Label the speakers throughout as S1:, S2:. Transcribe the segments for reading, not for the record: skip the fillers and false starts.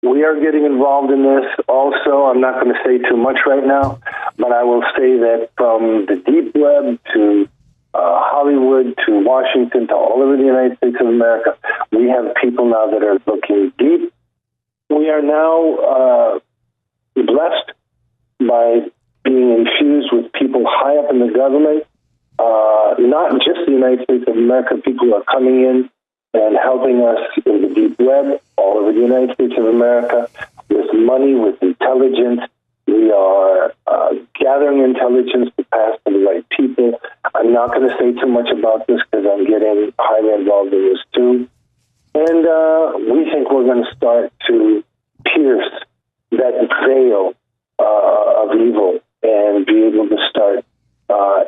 S1: We are getting involved in this also. I'm not going to say too much right now, but I will say that from the deep web to Hollywood to Washington to all over the United States of America, we have people now that are looking deep. We are now blessed by being infused with people high up in the government, not just the United States of America. People are coming in and helping us in the deep web all over the United States of America with money, with intelligence. We are gathering intelligence to pass to the right people. I'm not going to say too much about this because I'm getting highly involved in this too. And we think we're going to start to pierce that veil of evil and be able to start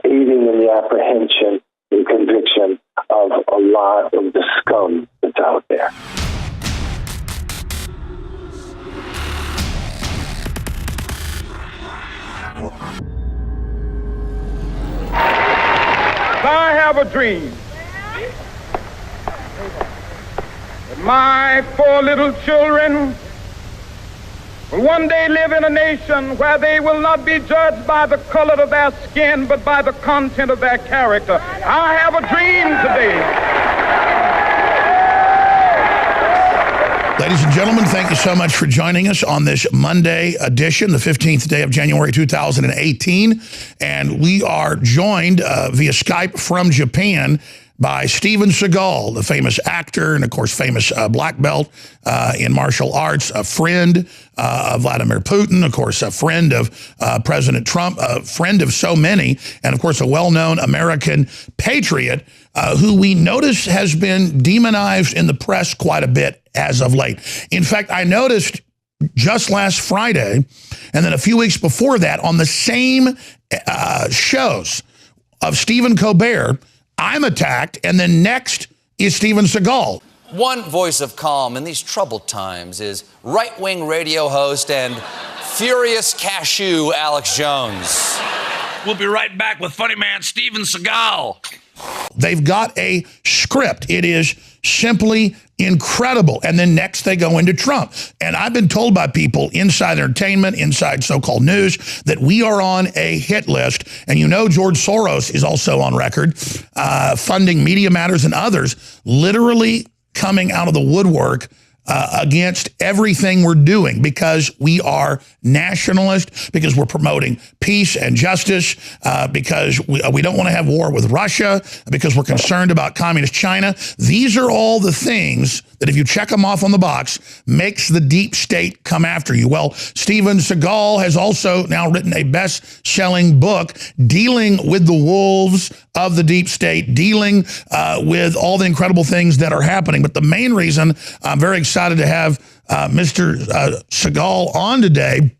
S1: aiding in the apprehension and conviction of a lot of the scum that's out there.
S2: I have a dream that my 4 little children will one day live in a nation where they will not be judged by the color of their skin, but by the content of their character. I have a dream today.
S3: Ladies and gentlemen, thank you so much for joining us on this Monday edition, the 15th day of January 2018. And we are joined via Skype from Japan by Steven Seagal, the famous actor and, of course, famous black belt in martial arts, a friend of Vladimir Putin, of course, a friend of President Trump, a friend of so many, and, of course, a well-known American patriot who we notice has been demonized in the press quite a bit as of late. In fact, I noticed just last Friday, and then a few weeks before that, on the same shows of Stephen Colbert, I'm attacked, and then next is Steven Seagal.
S4: One voice of calm in these troubled times is right-wing radio host and furious cashew Alex Jones.
S5: We'll be right back with funny man Steven Seagal.
S3: They've got a script. It is simply incredible. And then next they go into Trump. And I've been told by people inside entertainment, inside so-called news, that we are on a hit list. And you know George Soros is also on record, funding Media Matters and others, literally coming out of the woodwork against everything we're doing because we are nationalist, because we're promoting peace and justice, because we don't want to have war with Russia, because we're concerned about communist China. These are all the things that if you check them off on the box, makes the deep state come after you. Well, Steven Seagal has also now written a best-selling book dealing with the wolves of the deep state, dealing with all the incredible things that are happening. But the main reason I'm very excited to have Mr. Seagal on today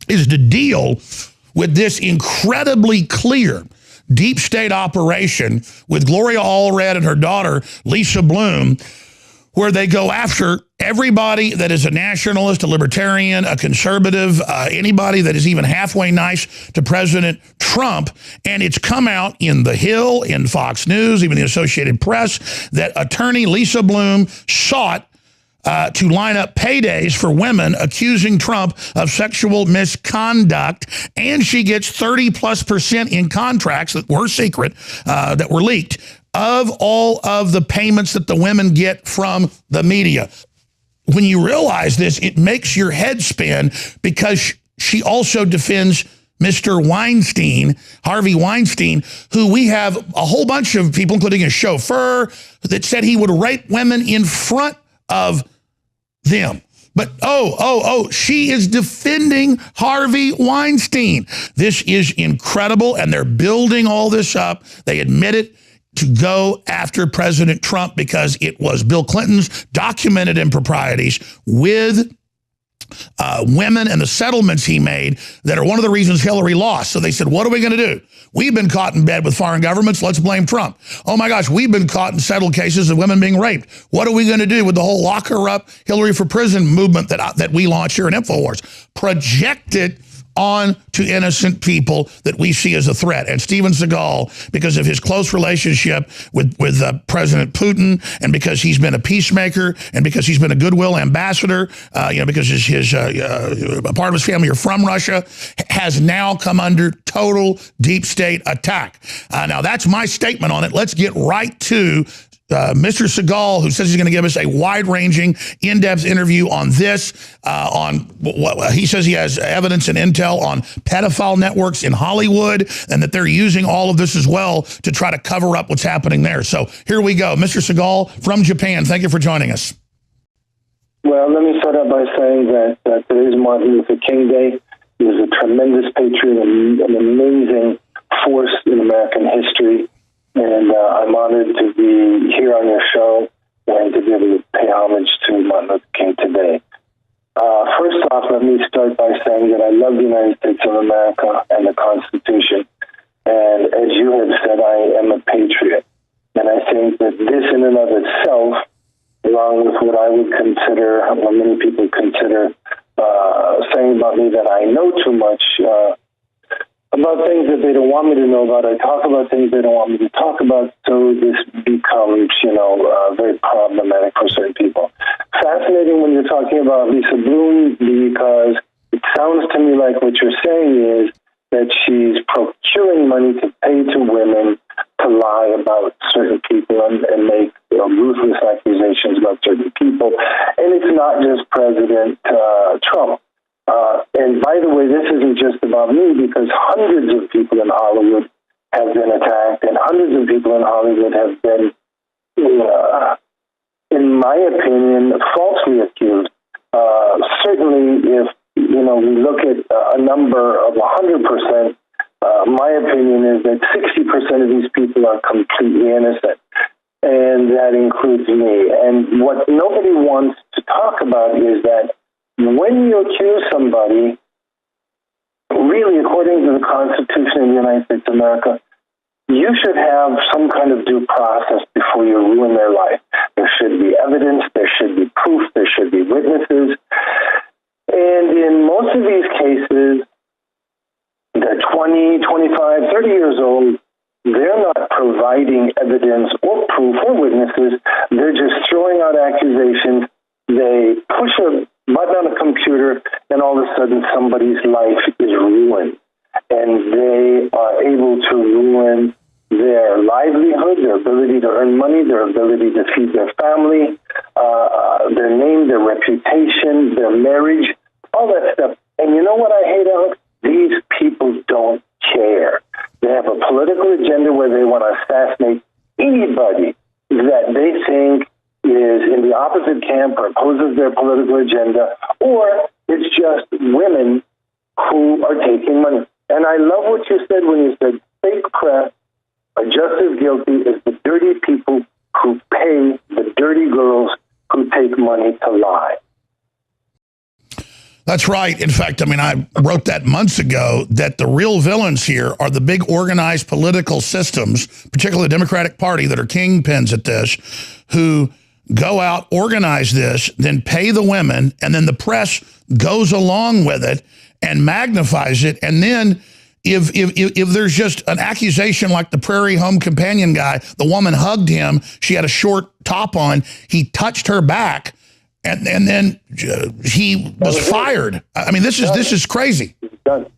S3: is to deal with this incredibly clear deep state operation with Gloria Allred and her daughter, Lisa Bloom, where they go after everybody that is a nationalist, a libertarian, a conservative, anybody that is even halfway nice to President Trump. And it's come out in The Hill, in Fox News, even the Associated Press, that attorney Lisa Bloom sought to line up paydays for women accusing Trump of sexual misconduct, and she gets 30+% in contracts that were secret, that were leaked, of all of the payments that the women get from the media. When you realize this, it makes your head spin, because she also defends Mr. Weinstein, Harvey Weinstein, who we have a whole bunch of people, including a chauffeur, that said he would rape women in front of them. But, she is defending Harvey Weinstein. This is incredible, and they're building all this up. They admit it, to go after President Trump because it was Bill Clinton's documented improprieties with women and the settlements he made that are one of the reasons Hillary lost. So they said, what are we going to do? We've been caught in bed with foreign governments. Let's blame Trump. Oh, my gosh, we've been caught in settled cases of women being raped. What are we going to do with the whole lock her up, Hillary for prison movement that we launched here in InfoWars? Project it on to innocent people that we see as a threat. And Steven Seagal, because of his close relationship with President Putin, and because he's been a peacemaker, and because he's been a goodwill ambassador, because a part of his family are from Russia, has now come under total deep state attack. Now, that's my statement on it. Let's get right to Mr. Seagal, who says he's going to give us a wide-ranging, in-depth interview on this, on what he says he has evidence and intel on pedophile networks in Hollywood, and that they're using all of this as well to try to cover up what's happening there. So here we go. Mr. Seagal from Japan, thank you for joining us.
S1: Well, let me start out by saying that today's Martin Luther King Day. He was a tremendous patriot and an amazing force in American history. And I'm honored to be here on your show and to be able to pay homage to Martin Luther King today. First off, let me start by saying that I love the United States of America and the Constitution. And as you have said, I am a patriot. And I think that this in and of itself, along with what I would consider, what many people consider, saying about me that I know too much, about things that they don't want me to know about. I talk about things they don't want me to talk about, so this becomes, very problematic for certain people. Fascinating when you're talking about Lisa Bloom, because it sounds to me like what you're saying is that she's procuring money to pay to women to lie about certain people and make ruthless accusations about certain people. And it's not just President Trump. And by the way, this isn't just about me, because hundreds of people in Hollywood have been attacked, and hundreds of people in Hollywood have been, in my opinion, falsely accused. Certainly, if we look at a number of 100%, my opinion is that 60% of these people are completely innocent, and that includes me. And what nobody wants to talk about is that when you accuse somebody, really, according to the Constitution of the United States of America, you should have some kind of due process before you ruin their life. There should be evidence, there should be proof, there should be witnesses. And in most of these cases, they're 20, 25, 30 years old. They're not providing evidence or proof or witnesses. They're just throwing out accusations. They push a button on a computer, and all of a sudden somebody's life is ruined. And they are able to ruin their livelihood, their ability to earn money, their ability to feed their family, their name, their reputation, their marriage, all that stuff. And you know what I hate, Alex? These people don't care. They have a political agenda where they want to assassinate anybody that they think is in the opposite camp or opposes their political agenda, or it's just women who are taking money. And I love what you said when you said fake press are just as guilty as the dirty people who pay the dirty girls who take money to lie.
S3: That's right. In fact, I wrote that months ago, that the real villains here are the big organized political systems, particularly the Democratic Party, that are kingpins at this, who go out, organize this, then pay the women, and then the press goes along with it and magnifies it. And then if there's just an accusation like the Prairie Home Companion guy, the woman hugged him, she had a short top on, he touched her back, and then he was fired. This is crazy.
S1: Done.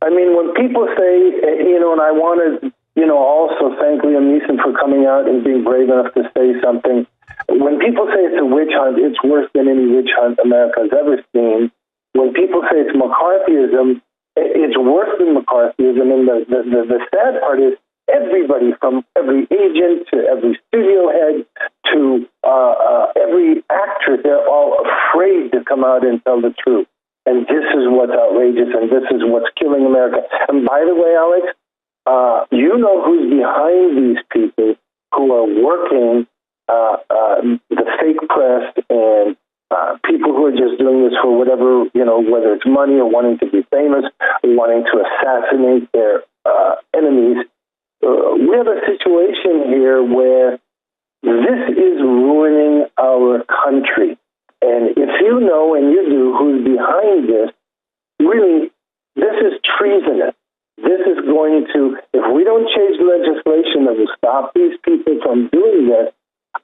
S1: When people say, and I want to, also thank Liam Neeson for coming out and being brave enough to say something. When people say it's a witch hunt, it's worse than any witch hunt America's ever seen. When people say it's McCarthyism, it's worse than McCarthyism. And the sad part is everybody, from every agent to every studio head to every actress, they're all afraid to come out and tell the truth. And this is what's outrageous, and this is what's killing America. And by the way, Alex, you know who's behind these people who are working the fake press and people who are just doing this for whatever, whether it's money or wanting to be famous or wanting to assassinate their enemies. We have a situation here where this is ruining our country. And if you know, and you do, who's behind this, really, this is treasonous. This is going to, if we don't change legislation that will stop these people from doing this,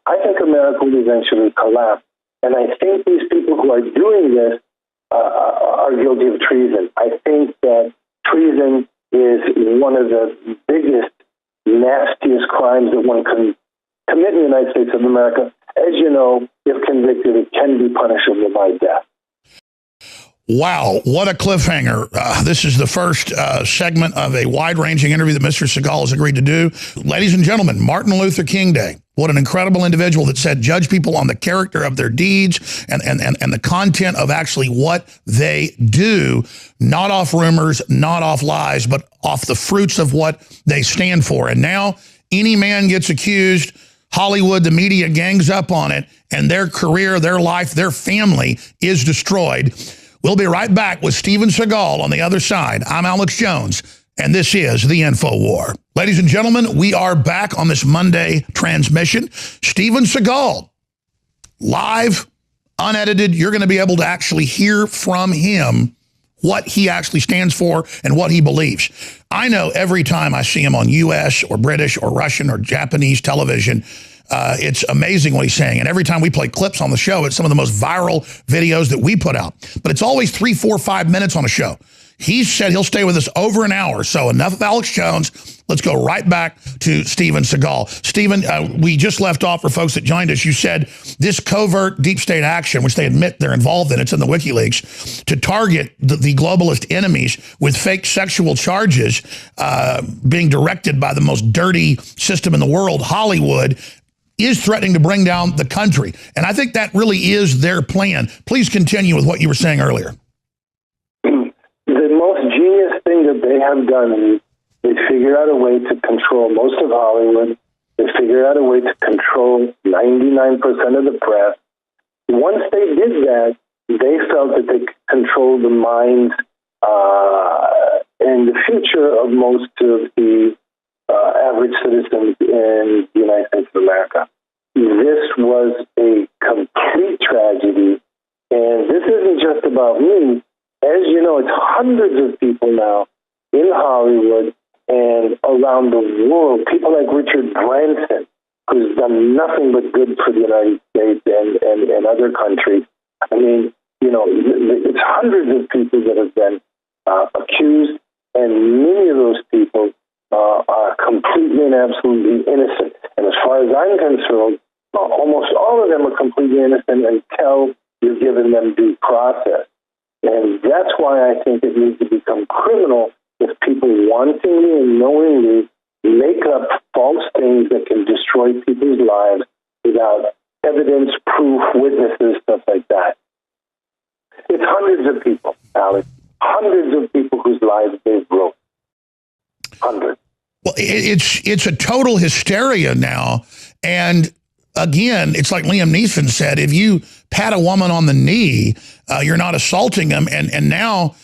S1: I think America will eventually collapse. And I think these people who are doing this are guilty of treason. I think that treason is one of the biggest, nastiest crimes that one can commit in the United States of America. As you know, if convicted, it can be punishable by death.
S3: Wow, what a cliffhanger. This is the first segment of a wide-ranging interview that Mr. Seagal has agreed to do. Ladies and gentlemen, Martin Luther King Day. What an incredible individual that said judge people on the character of their deeds and the content of actually what they do, not off rumors, not off lies, but off the fruits of what they stand for. And now any man gets accused, Hollywood, the media gangs up on it, and their career, their life, their family is destroyed. We'll be right back with Steven Seagal on the other side. I'm Alex Jones, and this is The InfoWar. Ladies and gentlemen, we are back on this Monday transmission. Steven Seagal, live, unedited. You're going to be able to actually hear from him what he actually stands for and what he believes. I know every time I see him on U.S. or British or Russian or Japanese television, it's amazing what he's saying. And every time we play clips on the show, it's some of the most viral videos that we put out. But it's always 3, 4, 5 minutes on a show. He said he'll stay with us over an hour. So enough of Alex Jones. Let's go right back to Steven Seagal. Steven, we just left off for folks that joined us. You said this covert deep state action, which they admit they're involved in, it's in the WikiLeaks, to target the globalist enemies with fake sexual charges being directed by the most dirty system in the world, Hollywood, is threatening to bring down the country. And I think that really is their plan. Please continue with what you were saying earlier.
S1: The most genius thing that they have done is they figured out a way to control most of Hollywood. They figured out a way to control 99% of the press. Once they did that, they felt that they could control the minds and the future of most of the average citizens in the United States of America. This was a complete tragedy, and this isn't just about me. As you know, it's hundreds of people now in Hollywood and around the world. People like Richard Branson, who's done nothing but good for the United States and other countries. I mean, you know, it's hundreds of people that have been accused, and many of those people are completely and absolutely innocent. And as far as I'm concerned, almost all of them are completely innocent until you've given them due process. And that's why I think it needs to become criminal if people wantingly and knowingly make up false things that can destroy people's lives without evidence, proof, witnesses, stuff like that. It's hundreds of people, Alex. Hundreds of people whose lives they've broken. Hundreds.
S3: Well, it's a total hysteria now. And again, it's like Liam Neeson said, if you pat a woman on the knee, you're not assaulting them. And now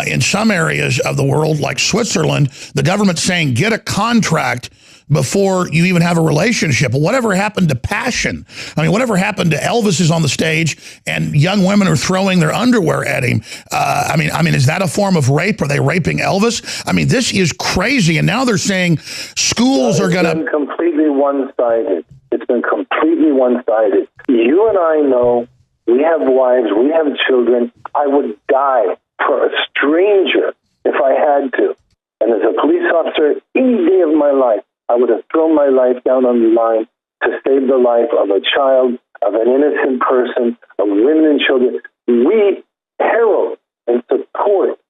S3: in some areas of the world, like Switzerland, the government's saying, get a contract before you even have a relationship. Well, whatever happened to passion? I mean, whatever happened to Elvis is on the stage and young women are throwing their underwear at him? I mean, is that a form of rape? Are they raping Elvis? I mean, this is crazy. And now they're saying schools are going to...
S1: It's been completely one-sided. It's been completely one-sided. You and I know we have wives, we have children. I would die for a stranger if I had to. And as a police officer, any day of my life, I would have thrown my life down on the line to save the life of a child, of an innocent person, of women and children. We herald and support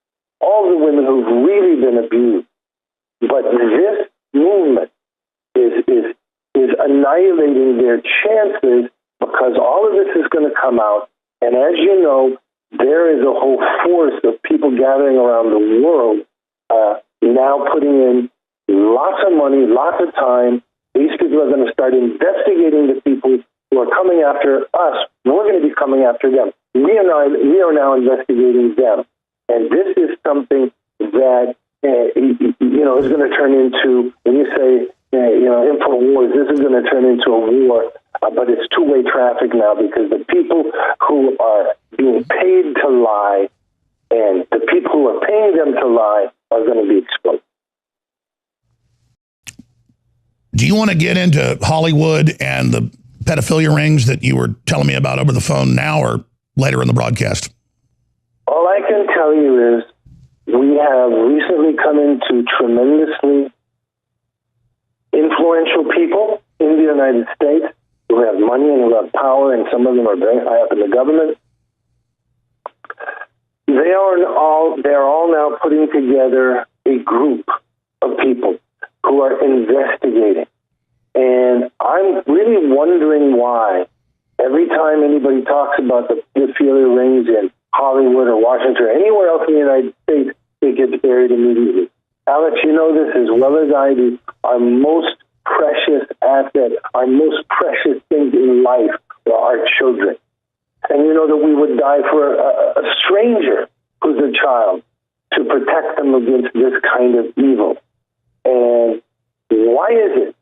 S1: all the women who've really been abused. But this movement is annihilating their chances because all of this is going to come out. And as you know, there is a whole force of people gathering around the world now putting in lots of money, lots of time. These people are going to start investigating the people who are coming after us. We're going to be coming after them. We are now investigating them. And this is something that, is going to turn into, when you say, InfoWars, this is going to turn into a war. But it's two-way traffic now because the people who are being paid to lie and the people who paying them to lie are going to be exposed.
S3: Do you want to get into Hollywood and the pedophilia rings that you were telling me about over the phone now or later in the broadcast?
S1: All I can tell you is we have recently come into tremendously influential people in the United States who have money and who have power, and some of them are very high up in the government. They're all now putting together a group of people who are investigating. And I'm really wondering why every time anybody talks about the pedophilia rings in Hollywood or Washington or anywhere else in the United States, it gets buried immediately. Alex, you know this as well as I do. Our most precious asset, our most precious things in life are our children. And you know that we would die for a stranger who's a child to protect them against this kind of evil. And why is it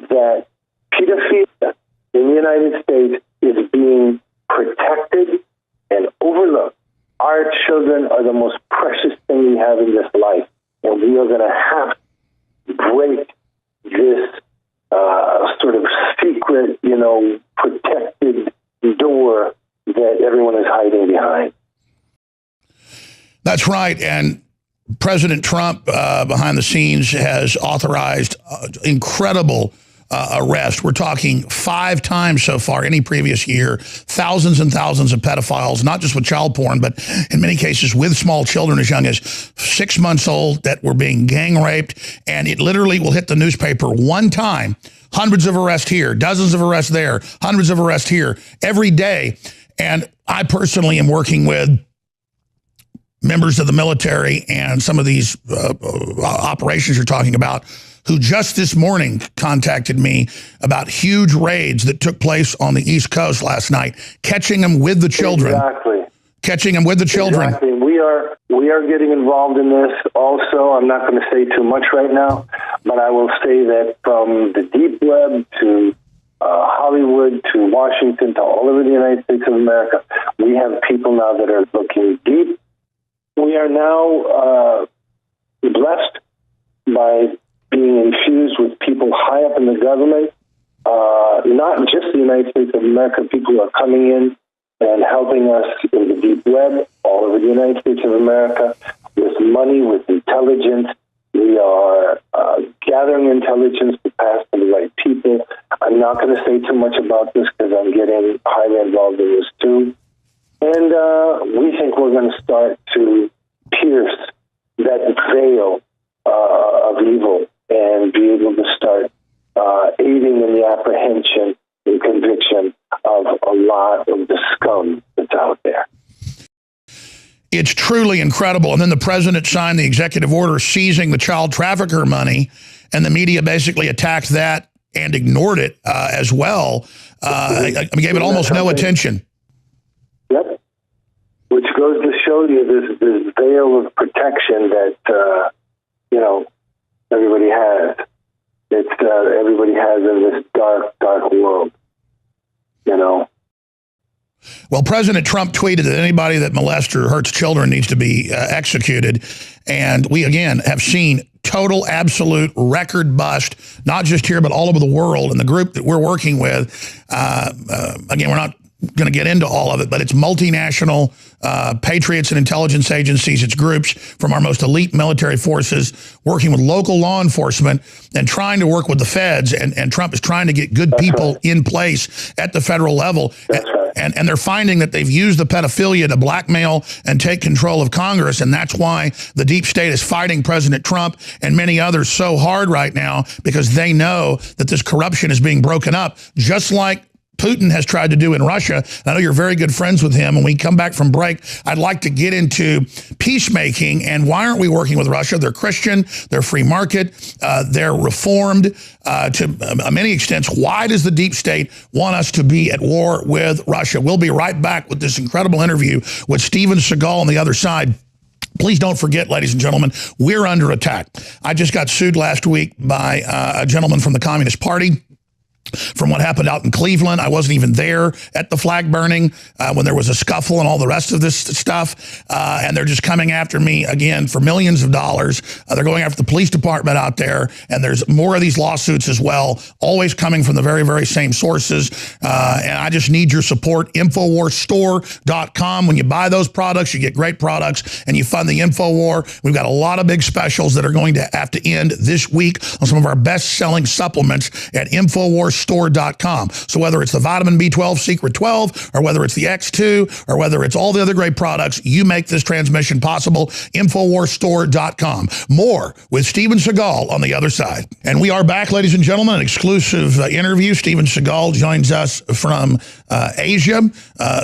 S1: that pedophilia in the United States is being protected and overlooked? Our children are the most precious thing we have in this life, and we are going to have to break this sort of secret, protected door that everyone is hiding behind.
S3: That's right, and President Trump, behind the scenes, has authorized incredible arrest. We're talking 5 times so far, any previous year, thousands and thousands of pedophiles, not just with child porn, but in many cases with small children as young as 6 months old that were being gang raped. And it literally will hit the newspaper one time. Hundreds of arrests here, dozens of arrests there, hundreds of arrests here every day. And I personally am working with members of the military and some of these operations you're talking about, who just this morning contacted me about huge raids that took place on the East Coast last night, catching them with the children.
S1: Exactly.
S3: Catching them with the children.
S1: Exactly. We are getting involved in this also. I'm not going to say too much right now, but I will say that from the deep web to Hollywood to Washington to all over the United States of America, we have people now that are looking deep. We are now blessed by being infused with people high up in the government, not just the United States of America. People are coming in and helping us in the deep web all over the United States of America with money, with intelligence. We are gathering intelligence to pass to the right people. I'm not going to say too much about this because I'm getting highly involved in this too. And we think we're going to start to pierce that veil of evil and be able to start aiding in the apprehension and conviction of a lot of the scum that's out there.
S3: It's truly incredible. And then the president signed the executive order seizing the child trafficker money, and the media basically attacked that and ignored it as well. Gave it almost no attention.
S1: Yep. Which goes to show you this veil of protection that, everybody has. Everybody has in this dark, dark world,
S3: Well, President Trump tweeted that anybody that molests or hurts children needs to be executed. And we, again, have seen total, absolute record bust, not just here, but all over the world. And the group that we're working with, again, we're not going to get into all of it, but it's multinational patriots and intelligence agencies. It's groups from our most elite military forces working with local law enforcement and trying to work with the feds. And Trump is trying to get good people in place at the federal level. And they're finding that they've used the pedophilia to blackmail and take control of Congress. And that's why the deep state is fighting President Trump and many others so hard right now, because they know that this corruption is being broken up, just like Putin has tried to do in Russia. I know you're very good friends with him. When we come back from break, I'd like to get into peacemaking and why aren't we working with Russia? They're Christian, they're free market, they're reformed to many extents. Why does the deep state want us to be at war with Russia? We'll be right back with this incredible interview with Steven Seagal on the other side. Please don't forget, ladies and gentlemen, we're under attack. I just got sued last week by a gentleman from the Communist Party. from what happened out in Cleveland. I wasn't even there at the flag burning when there was a scuffle and all the rest of this stuff. And they're just coming after me again for millions of dollars. They're going after the police department out there. And there's more of these lawsuits as well, always coming from the very, very same sources. And I just need your support. InfoWarsStore.com. When you buy those products, you get great products and you fund the InfoWar. We've got a lot of big specials that are going to have to end this week on some of our best-selling supplements at InfoWarsStore.com. So whether it's the vitamin B12 Secret 12 or whether it's the X2 or whether it's all the other great products, you make this transmission possible. InfoWarsStore.com. More with Steven Seagal on the other side. And we are back, ladies and gentlemen, an exclusive interview. Steven Seagal joins us from Asia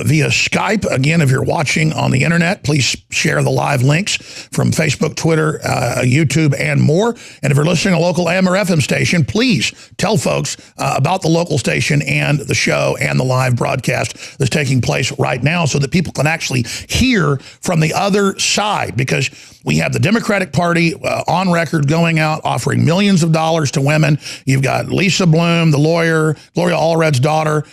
S3: via Skype. Again, if you're watching on the internet, please share the live links from Facebook, Twitter, YouTube, and more. And if you're listening to a local AM or FM station, please tell folks about the local station and the show and the live broadcast that's taking place right now so that people can actually hear from the other side, because we have the Democratic Party on record going out offering millions of dollars to women. You've got Lisa Bloom, the lawyer, Gloria Allred's daughter,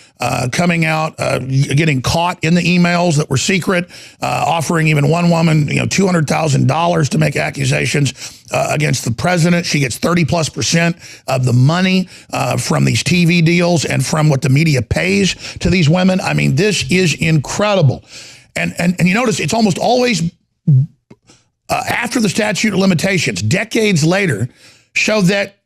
S3: coming out, getting caught in the emails that were secret, offering even one woman, $200,000 to make accusations against the president. She gets 30+% of the money from these TV deals and from what the media pays to these women. I mean, this is incredible. And you notice it's almost always after the statute of limitations, decades later, show that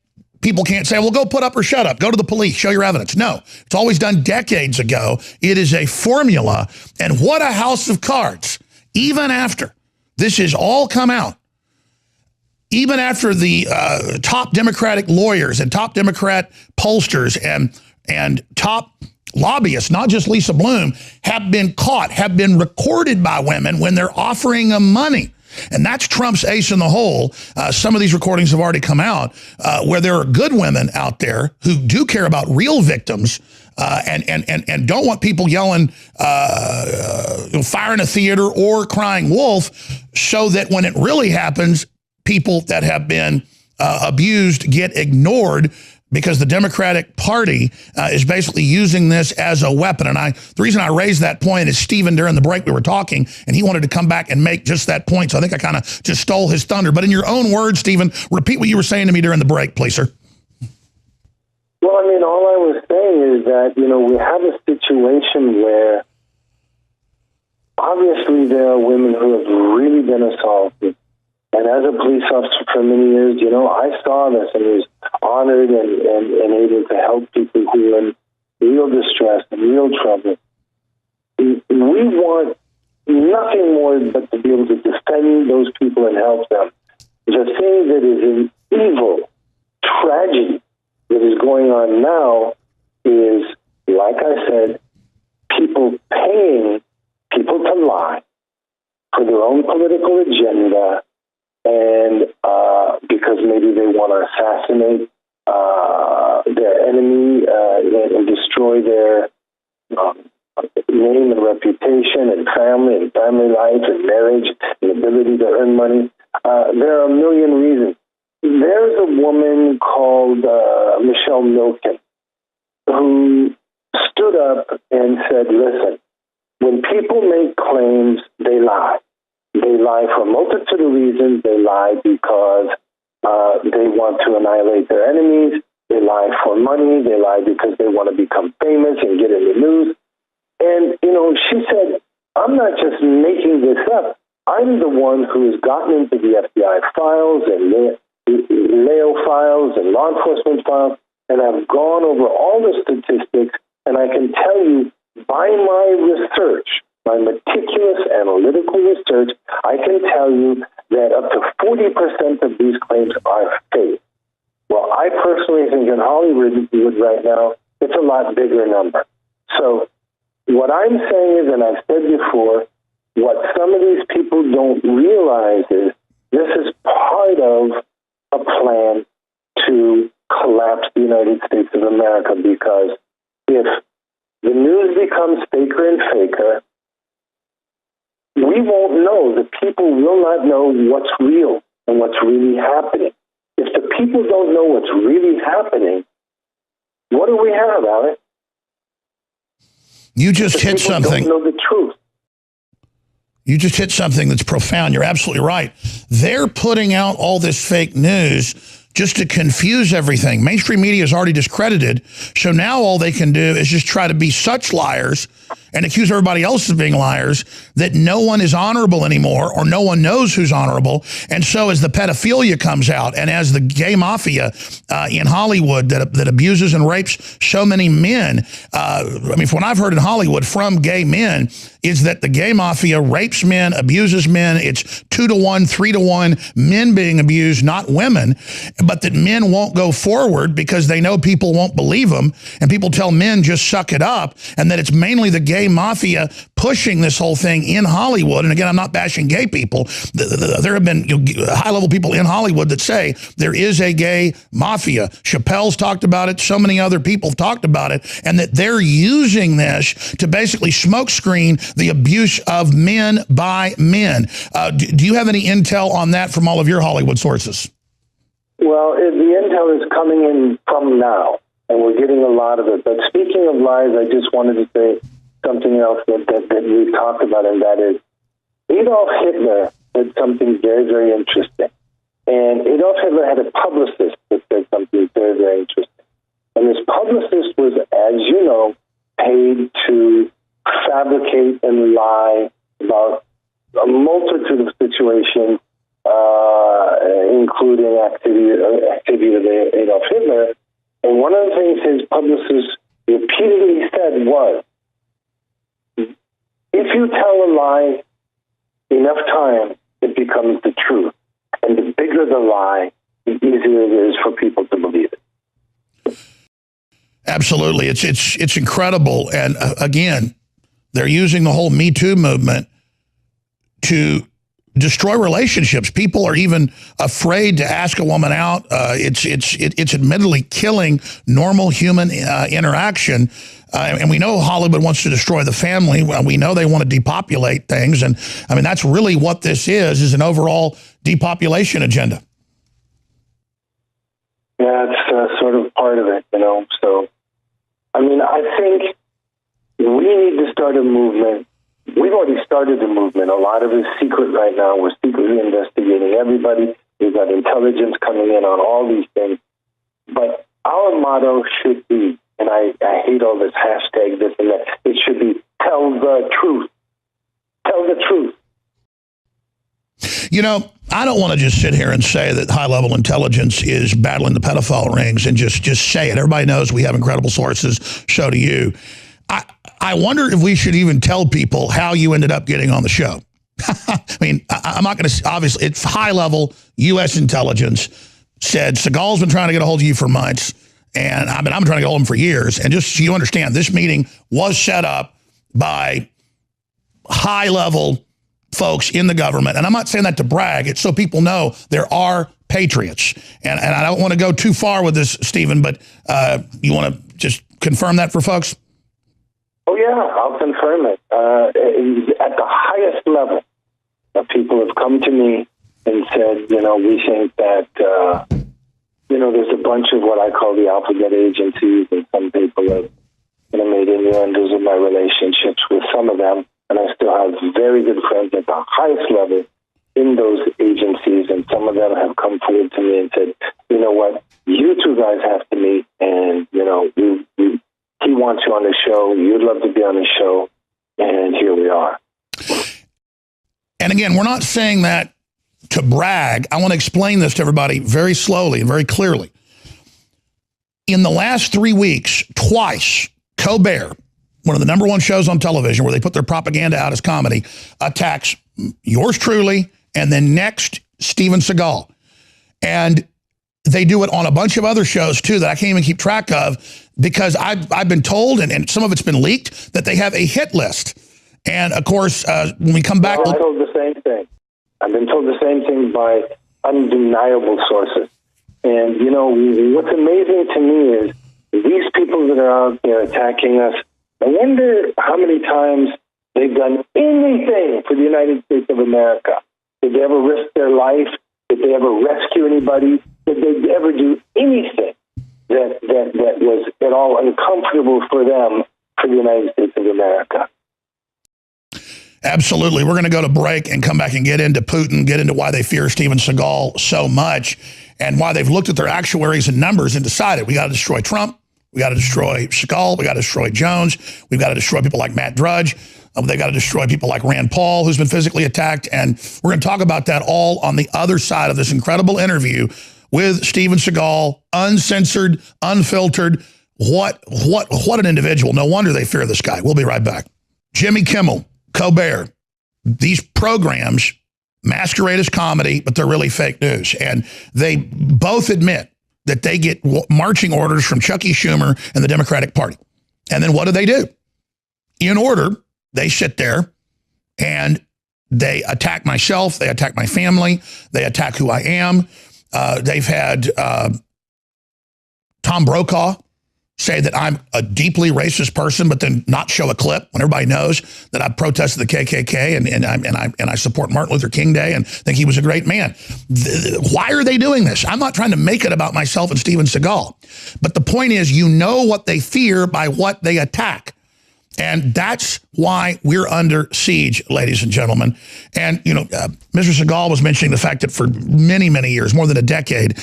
S3: people can't say, well, go put up or shut up. Go to the police. Show your evidence. No, it's always done decades ago. It is a formula. And what a house of cards. Even after this has all come out, even after the top Democratic lawyers and top Democrat pollsters and top lobbyists, not just Lisa Bloom, have been caught, have been recorded by women when they're offering them money. And that's Trump's ace in the hole. Some of these recordings have already come out where there are good women out there who do care about real victims and don't want people yelling, fire in a theater or crying wolf, so that when it really happens, people that have been abused get ignored, because the Democratic Party is basically using this as a weapon. And the reason I raised that point is Stephen, during the break we were talking, and he wanted to come back and make just that point. So I think I kind of just stole his thunder. But in your own words, Stephen, repeat what you were saying to me during the break, please, sir.
S1: Well, I mean, all I was saying is that, we have a situation where obviously there are women who have really been assaulted. And as a police officer for many years, I saw this and was honored and able to help people who are in real distress and real trouble. We want nothing more but to be able to defend those people and help them. The thing that is an evil tragedy that is going on now is, like I said, people paying people to lie for their own political agenda, and because maybe they want to assassinate their enemy and destroy their name and reputation and family life and marriage and ability to earn money. There are a million reasons. There's a woman called Michelle Milken who stood up and said, listen, when people make claims, they lie. They lie for a multitude of reasons. They lie because they want to annihilate their enemies. They lie for money. They lie because they want to become famous and get in the news. And, she said, I'm not just making this up. I'm the one who has gotten into the FBI files and Leo files and law enforcement files, and I've gone over all the statistics, and I can tell you by my research, my meticulous analytical research, I can tell you that up to 40% of these claims are fake. Well, I personally think in Hollywood right now, it's a lot bigger number. So what I'm saying is, and I've said before, what some of these people don't realize is this is part of a plan to collapse the United States of America, because if the news becomes faker and faker, we won't know. The people will not know what's real and what's really happening. If the people don't know what's really happening, what do we have, Alex?
S3: You just hit something.
S1: Don't know the truth.
S3: You just hit something that's profound. You're absolutely right. They're putting out all this fake news just to confuse everything. Mainstream media is already discredited, so now all they can do is just try to be such liars and accuse everybody else of being liars that no one is honorable anymore, or no one knows who's honorable. And so as the pedophilia comes out, and as the gay mafia in Hollywood that abuses and rapes so many men, I mean, from what I've heard in Hollywood from gay men, is that the gay mafia rapes men, abuses men. It's 2-to-1, 3-to-1, men being abused, not women, but that men won't go forward because they know people won't believe them, and people tell men just suck it up, and that it's mainly the gay mafia pushing this whole thing in Hollywood. And again, I'm not bashing gay people. There have been high-level people in Hollywood that say there is a gay mafia. Chappelle's talked about it. So many other people have talked about it, and that they're using this to basically smokescreen the abuse of men by men. Do you have any intel on that from all of your Hollywood sources?
S1: Well, the intel is coming in from now, and we're getting a lot of it. But speaking of lies, I just wanted to say something else that we've talked about, and that is Adolf Hitler said something very, very interesting. And Adolf Hitler had a publicist that said something very, very interesting. And this publicist was, as you know, paid to fabricate and lie about a multitude of situations, including activity of Adolf Hitler. And one of the things his publicist repeatedly said was, if you tell a lie enough time, it becomes the truth. And the bigger the lie, the easier it is for people to believe it.
S3: Absolutely. It's incredible. And again, they're using the whole Me Too movement to destroy relationships. People are even afraid to ask a woman out. It's admittedly killing normal human interaction. And we know Hollywood wants to destroy the family. We know they want to depopulate things. And I mean, that's really what this is an overall depopulation agenda.
S1: Yeah, it's sort of part of it, you know. So, I mean, I think we need to start a movement. We've already started the movement. A lot of it is secret right now. We're secretly investigating everybody. We've got intelligence coming in on all these things. But our motto should be, and I hate all this hashtag this and that, it should be tell the truth. Tell the truth.
S3: You know, I don't want to just sit here and say that high-level intelligence is battling the pedophile rings and just say it. Everybody knows we have incredible sources, so do you. I wonder if we should even tell people how you ended up getting on the show. I mean, I'm not going to, obviously, it's high-level U.S. intelligence said Seagal's been trying to get a hold of you for months, and I've been trying to get a hold of him for years. And just so you understand, this meeting was set up by high-level folks in the government. And I'm not saying that to brag. It's so people know there are patriots. And I don't want to go too far with this, Stephen, but you want to just confirm that for folks?
S1: Oh, yeah, I'll confirm it. At the highest level, people have come to me and said, you know, we think that, you know, there's a bunch of what I call the alphabet agencies, and some people have, you know, made innuendos of my relationships with some of them. And I still have very good friends at the highest level in those agencies, and some of them have come forward to me and said, you know what, you two guys have to meet, and, you know, he wants you on the show, you'd love to be on the show, and here we are.
S3: And again, we're not saying that to brag. I want to explain this to everybody very slowly and very clearly. In the last 3 weeks, twice, Colbert, one of the #1 shows on television where they put their propaganda out as comedy, attacks yours truly, and then next, Steven Seagal. And they do it on a bunch of other shows, too, that I can't even keep track of, because I've been told, and some of it's been leaked, that they have a hit list. And, of course, when we come back...
S1: Well, I'm told the same thing. I've been told the same thing by undeniable sources. And, you know, what's amazing to me is these people that are out there attacking us, I wonder how many times they've done anything for the United States of America. Did they ever risk their life? Did they ever rescue anybody? Did they ever do anything? that was at all uncomfortable for them, for the United States of America.
S3: Absolutely. We're going to go to break and come back and get into Putin, get into why they fear Steven Seagal so much, and why they've looked at their actuaries and numbers and decided we got to destroy Trump, we got to destroy Seagal, we got to destroy Jones, we've got to destroy people like Matt Drudge, they got to destroy people like Rand Paul, who's been physically attacked, and we're going to talk about that all on the other side of this incredible interview with Steven Seagal, uncensored, unfiltered. What an individual. No wonder they fear this guy. We'll be right back. Jimmy Kimmel, Colbert, these programs masquerade as comedy, but they're really fake news. And they both admit that they get marching orders from Chucky Schumer and the Democratic Party. And then what do? In order, they sit there and they attack myself, they attack my family, they attack who I am. They've had Tom Brokaw say that I'm a deeply racist person, but then not show a clip when everybody knows that I protested the KKK and I support Martin Luther King Day and think he was a great man. Why are they doing this? I'm not trying to make it about myself and Steven Seagal, but the point is, you know what they fear by what they attack. And that's why we're under siege, ladies and gentlemen. And, you know, Mr. Seagal was mentioning the fact that for many, many years, more than a decade,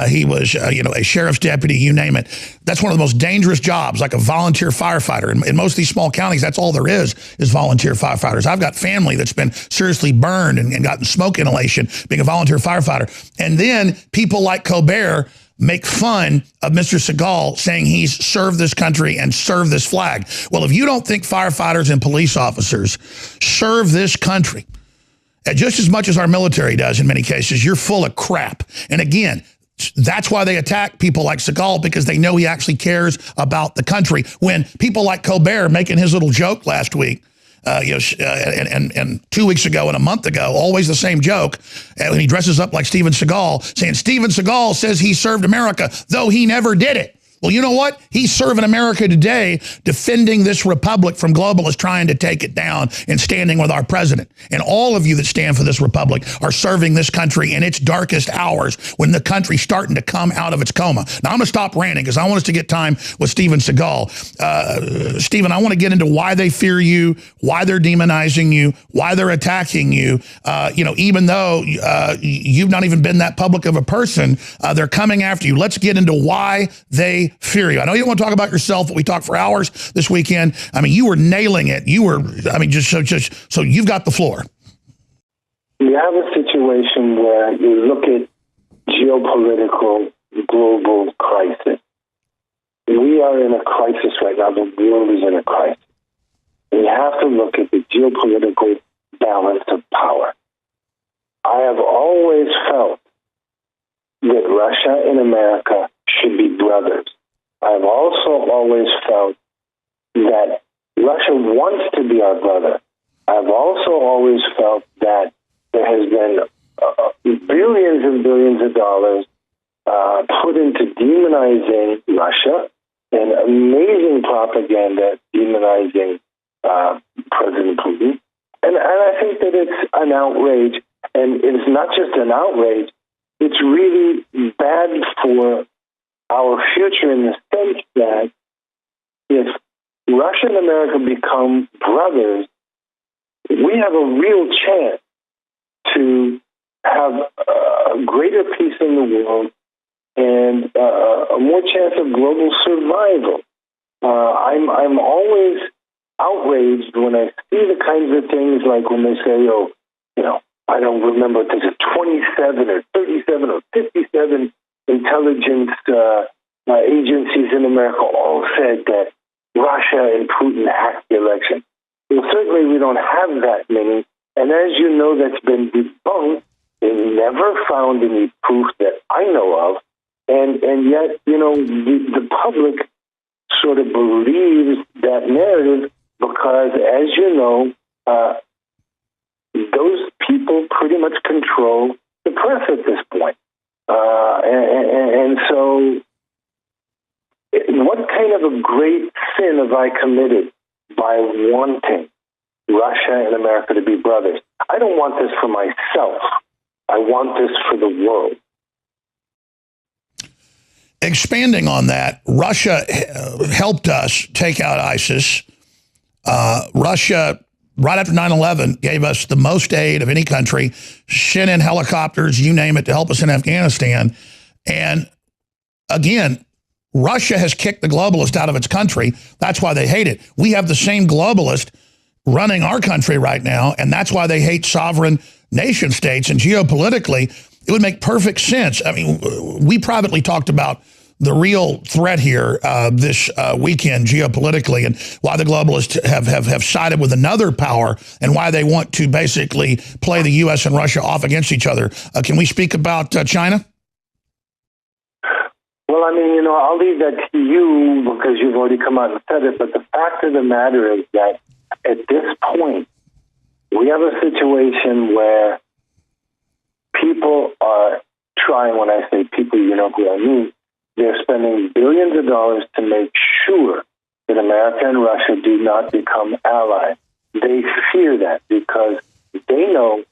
S3: he was, you know, a sheriff's deputy, you name it. That's one of the most dangerous jobs, like a volunteer firefighter. In most of these small counties, that's all there is volunteer firefighters. I've got family that's been seriously burned and gotten smoke inhalation being a volunteer firefighter. And then people like Colbert make fun of Mr. Seagal, saying he's served this country and served this flag. Well, if you don't think firefighters and police officers serve this country just as much as our military does in many cases, you're full of crap. And again, that's why they attack people like Seagal, because they know he actually cares about the country. When people like Colbert making his little joke last week, and 2 weeks ago and a month ago, always the same joke, and he dresses up like Steven Seagal, saying Steven Seagal says he served America, though he never did it. Well, you know what? He's serving America today, defending this republic from globalists trying to take it down and standing with our president. And all of you that stand for this republic are serving this country in its darkest hours when the country's starting to come out of its coma. Now, I'm going to stop ranting because I want us to get time with Steven Seagal. Steven, I want to get into why they fear you, why they're demonizing you, why they're attacking you. You know, even though you've not even been that public of a person, they're coming after you. Let's get into why they fear you. I know you don't want to talk about yourself, but we talked for hours this weekend. I mean, you were nailing it. You were, I mean, just so you've got the floor.
S1: You have a situation where you look at geopolitical global crisis. We are in a crisis right now. The world is in a crisis. We have to look at the geopolitical balance of power. I have always felt that Russia and America should be brothers. I've also always felt that Russia wants to be our brother. I've also always felt that there has been billions and billions of dollars put into demonizing Russia and amazing propaganda demonizing President Putin. And I think that it's an outrage, and it's not just an outrage, it's really bad for our future in the sense that if Russia and America become brothers, we have a real chance to have a greater peace in the world and a more chance of global survival. I'm always outraged when I see the kinds of things like when they say, oh, you know, I don't remember if there's a 27 or 37 or 57 intelligence agencies in America all said that Russia and Putin hacked the election. Well, certainly we don't have that many. And as you know, that's been debunked. They never found any proof that I know of. And yet, you know, the public sort of believes that narrative because, as you know, those people pretty much control the press at this point. And so what kind of a great sin have I committed by wanting Russia and America to be brothers? I don't want this for myself. I want this for the world.
S3: expanding on that, Russia helped us take out ISIS. Russia, right after 9/11, gave us the most aid of any country, sent in helicopters, you name it, to help us in Afghanistan. And again, Russia has kicked the globalist out of its country. That's why they hate it. We have the same globalist running our country right now, and that's why they hate sovereign nation states. And geopolitically, it would make perfect sense. I mean, we privately talked about the real threat here this weekend geopolitically, and why the globalists have sided with another power, and why they want to basically play the U.S. and Russia off against each other. Can we speak about China?
S1: Well, I mean, I'll leave that to you because you've already come out and said it, but the fact of the matter is that at this point, we have a situation where people are trying, when I say people, you know who I mean, they're spending billions of dollars to make sure that America and Russia do not become allies. They fear that because they know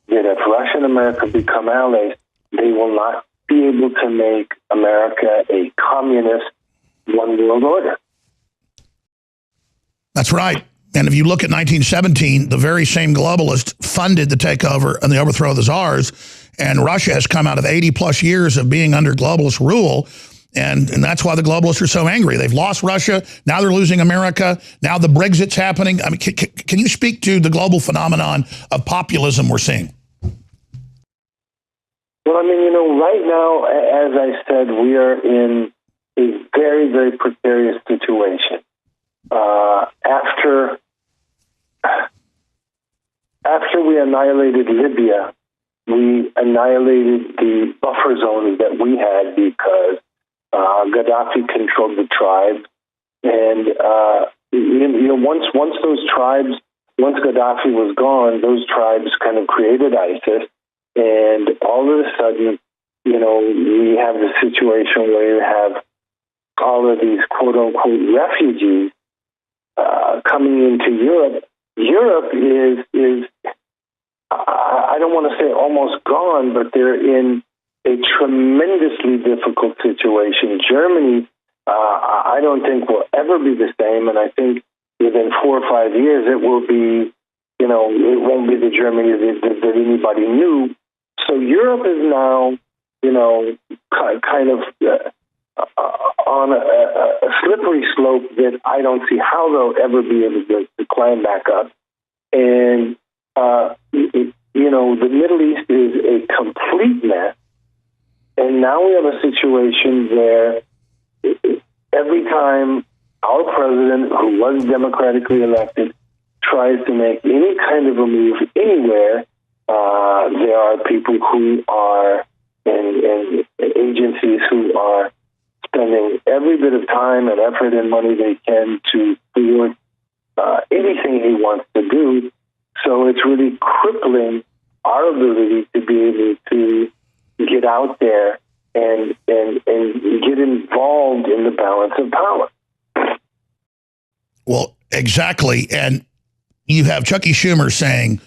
S1: that if Russia and America become allies, they will not be able to make America a communist one world order.
S3: That's right. And if you look at 1917, the very same globalists funded the takeover and the overthrow of the czars, and Russia has come out of 80-plus years of being under globalist rule, and that's why the globalists are so angry. They've lost Russia, now they're losing America, now the Brexit's happening. I mean, can you speak to the global phenomenon of populism we're seeing?
S1: Well, I mean, right now, as I said, we are in a very, very precarious situation. After we annihilated Libya, we annihilated the buffer zones that we had because Gaddafi controlled the tribes. And, once those tribes, once Gaddafi was gone, those tribes kind of created ISIS. And all of a sudden, we have the situation where you have all of these quote-unquote refugees coming into Europe. Europe is I don't want to say almost gone, but they're in a tremendously difficult situation. Germany, I don't think will ever be the same, and I think within 4 or 5 years it will be, it won't be the Germany that anybody knew. So Europe is now, kind of on a slippery slope that I don't see how they'll ever be able to climb back up. And, the Middle East is a complete mess. And now we have a situation where every time our president, who was democratically elected, tries to make any kind of a move anywhere, there are people who are and agencies who are spending every bit of time and effort and money they can to thwart anything he wants to do. So it's really crippling our ability to be able to get out there and get involved in the balance of power.
S3: Well, exactly. And you have Chucky Schumer saying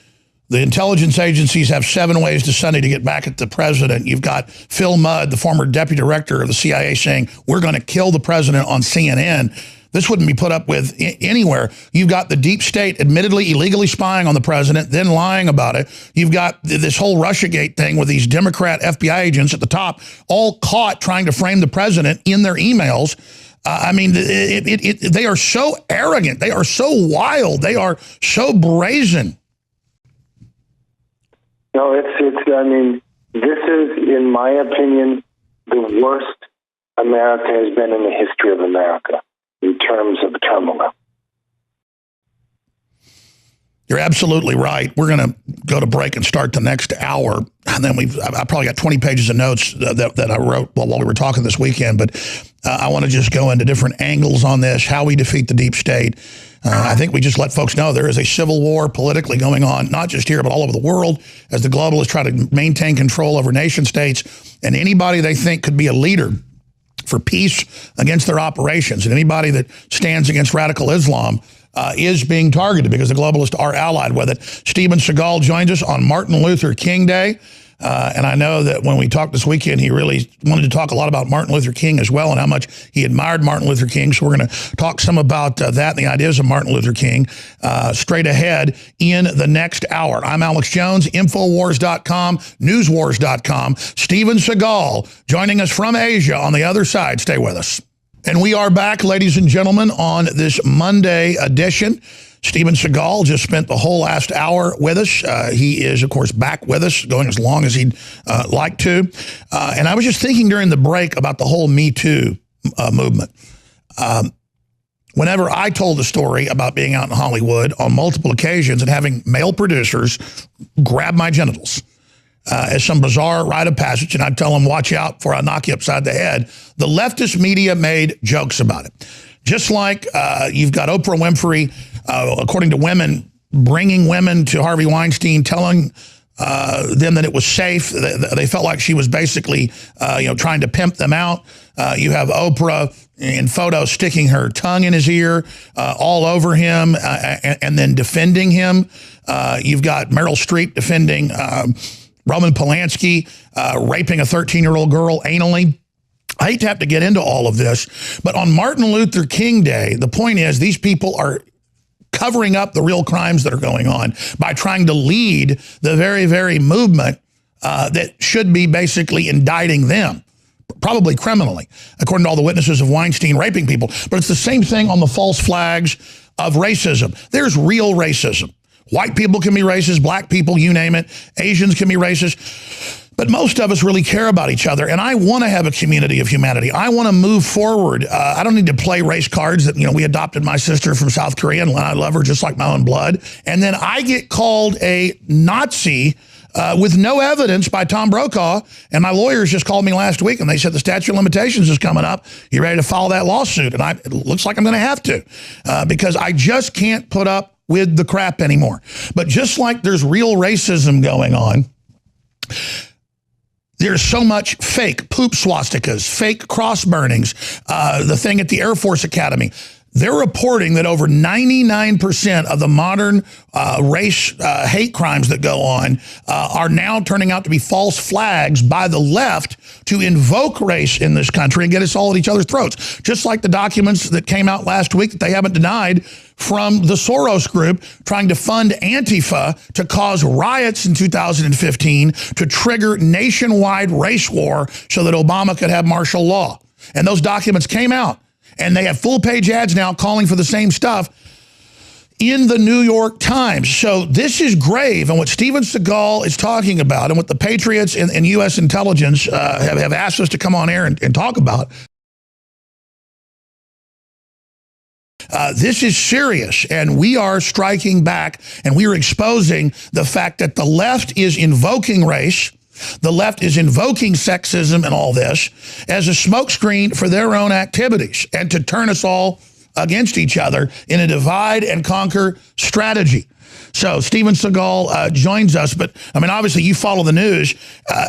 S3: the intelligence agencies have 7 ways to Sunday to get back at the president. You've got Phil Mudd, the former deputy director of the CIA, saying we're going to kill the president on CNN. This wouldn't be put up with anywhere. You've got the deep state admittedly illegally spying on the president, then lying about it. You've got this whole Russiagate thing with these Democrat FBI agents at the top, all caught trying to frame the president in their emails. I mean, they are so arrogant. They are so wild. They are so brazen.
S1: No, I mean, this is, in my opinion, the worst America has been in the history of America in terms of turmoil.
S3: You're absolutely right. We're going to go to break and start the next hour. And then I probably got 20 pages of notes that I wrote while we were talking this weekend. But I want to just go into different angles on this, how we defeat the deep state. I think we just let folks know there is a civil war politically going on, not just here, but all over the world, as the globalists try to maintain control over nation states. And anybody they think could be a leader for peace against their operations, and anybody that stands against radical Islam is being targeted because the globalists are allied with it. Steven Seagal joins us on Martin Luther King Day. And I know that when we talked this weekend, he really wanted to talk a lot about Martin Luther King as well and how much he admired Martin Luther King. So we're going to talk some about that and the ideas of Martin Luther King straight ahead in the next hour. I'm Alex Jones, Infowars.com, Newswars.com. Steven Seagal joining us from Asia on the other side. Stay with us. And we are back, ladies and gentlemen, on this Monday edition. Steven Seagal just spent the whole last hour with us. He is, of course, back with us, going as long as he'd like to. And I was just thinking during the break about the whole Me Too movement. Whenever I told the story about being out in Hollywood on multiple occasions and having male producers grab my genitals as some bizarre rite of passage, and I'd tell them, watch out before I knock you upside the head, the leftist media made jokes about it. Just like you've got Oprah Winfrey, according to women, bringing women to Harvey Weinstein, telling them that it was safe. They felt like she was basically, trying to pimp them out. You have Oprah in photos sticking her tongue in his ear, all over him, and then defending him. You've got Meryl Streep defending Roman Polanski, raping a 13-year-old girl anally. I hate to have to get into all of this, but on Martin Luther King Day, the point is these people are covering up the real crimes that are going on by trying to lead the very, very movement that should be basically indicting them, probably criminally, according to all the witnesses of Weinstein raping people. But it's the same thing on the false flags of racism. There's real racism. White people can be racist, black people, you name it. Asians can be racist. But most of us really care about each other, and I want to have a community of humanity. I want to move forward. I don't need to play race cards that, we adopted my sister from South Korea, and I love her just like my own blood. And then I get called a Nazi with no evidence by Tom Brokaw, and my lawyers just called me last week, and they said the statute of limitations is coming up. You ready to file that lawsuit? And it looks like I'm going to have to because I just can't put up with the crap anymore. But just like there's real racism going on, there's so much fake poop swastikas, fake cross burnings, the thing at the Air Force Academy. They're reporting that over 99% of the modern race hate crimes that go on are now turning out to be false flags by the left to invoke race in this country and get us all at each other's throats. Just like the documents that came out last week that they haven't denied from the Soros group trying to fund Antifa to cause riots in 2015 to trigger nationwide race war so that Obama could have martial law. And those documents came out. And they have full-page ads now calling for the same stuff in the New York Times. So this is grave. And what Steven Seagal is talking about and what the Patriots and U.S. intelligence have asked us to come on air and talk about, this is serious. And we are striking back, and we are exposing the fact that the left is invoking race. The left is invoking sexism and all this as a smokescreen for their own activities and to turn us all against each other in a divide and conquer strategy. So Steven Seagal joins us, but I mean, obviously you follow the news.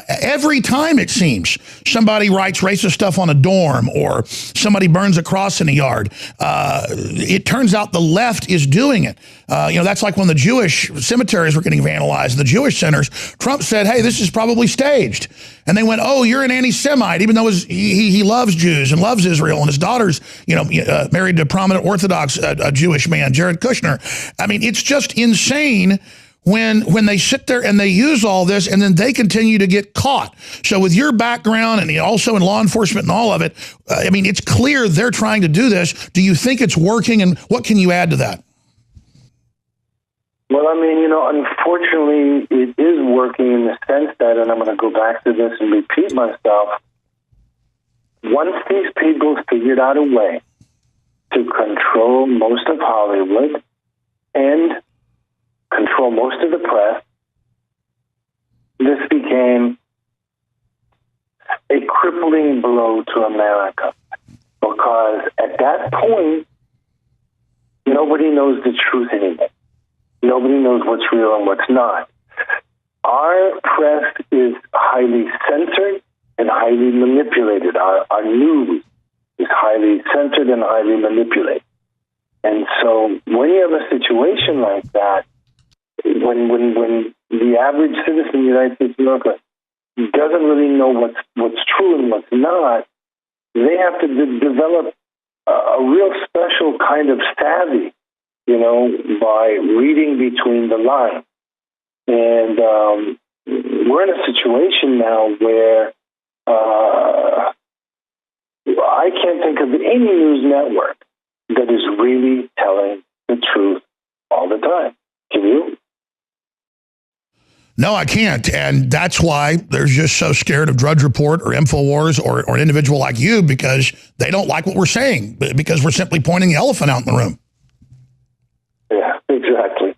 S3: Every time it seems somebody writes racist stuff on a dorm or somebody burns a cross in a yard, it turns out the left is doing it. That's like when the Jewish cemeteries were getting vandalized, the Jewish centers. Trump said, hey, this is probably staged. And they went, oh, you're an anti-Semite, even though he loves Jews and loves Israel. And his daughter's, married to a prominent Orthodox Jewish man, Jared Kushner. I mean, it's just insane when they sit there and they use all this and then they continue to get caught. So with your background and also in law enforcement and all of it, I mean, it's clear they're trying to do this. Do you think it's working? And what can you add to that?
S1: Well, I mean, unfortunately, it is working in the sense that, and I'm going to go back to this and repeat myself, once these people figured out a way to control most of Hollywood and control most of the press, this became a crippling blow to America. Because at that point, nobody knows the truth anymore. Nobody knows what's real and what's not. Our press is highly censored and highly manipulated. Our news is highly censored and highly manipulated. And so when you have a situation like that, when the average citizen in the United States of America doesn't really know what's true and what's not, they have to develop a real special kind of savvy, by reading between the lines. And we're in a situation now where I can't think of any news network that is really telling the truth all the time. Can you?
S3: No, I can't. And that's why they're just so scared of Drudge Report or InfoWars or an individual like you, because they don't like what we're saying, because we're simply pointing the elephant out in the room.
S1: Yeah, exactly.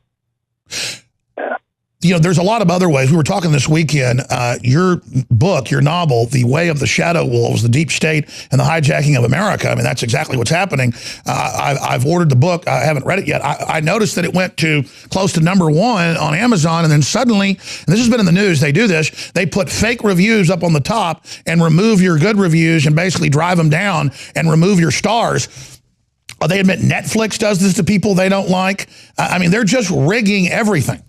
S3: There's a lot of other ways. We were talking this weekend, your book, your novel, The Way of the Shadow Wolves, the Deep State and the Hijacking of America. I mean, that's exactly what's happening. I've ordered the book. I haven't read it yet. I noticed that it went to close to #1 on Amazon, and then suddenly, and this has been in the news, they do this, they put fake reviews up on the top and remove your good reviews and basically drive them down and remove your stars. They admit Netflix does this to people they don't like. I mean, they're just rigging everything.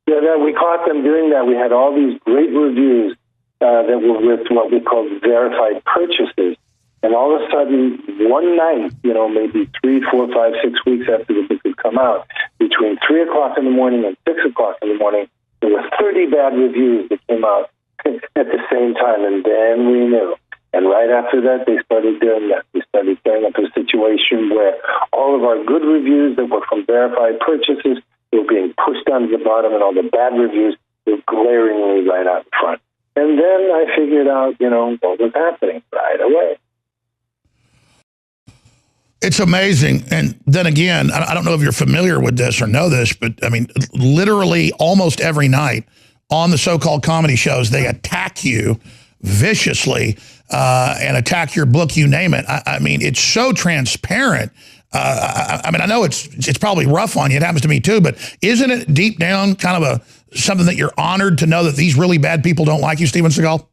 S1: Yeah, we caught them doing that. We had all these great reviews that were with what we call verified purchases. And all of a sudden, one night, maybe 3, 4, 5, 6 weeks after the book had come out, between 3 o'clock in the morning and 6 o'clock in the morning, there were 30 bad reviews that came out at the same time. And then we knew. And right after that, they started doing that. We started setting up a situation where all of our good reviews that were from verified purchases were being pushed down to the bottom, and all the bad reviews were glaringly right out in front. And then I figured out, what was happening right away.
S3: It's amazing. And then again, I don't know if you're familiar with this or know this, but I mean, literally almost every night on the so-called comedy shows, they attack you viciously and attack your book, you name it. I mean, it's so transparent. I mean, I know it's probably rough on you. It happens to me too, but isn't it deep down kind of something that you're honored to know that these really bad people don't like you, Steven Seagal?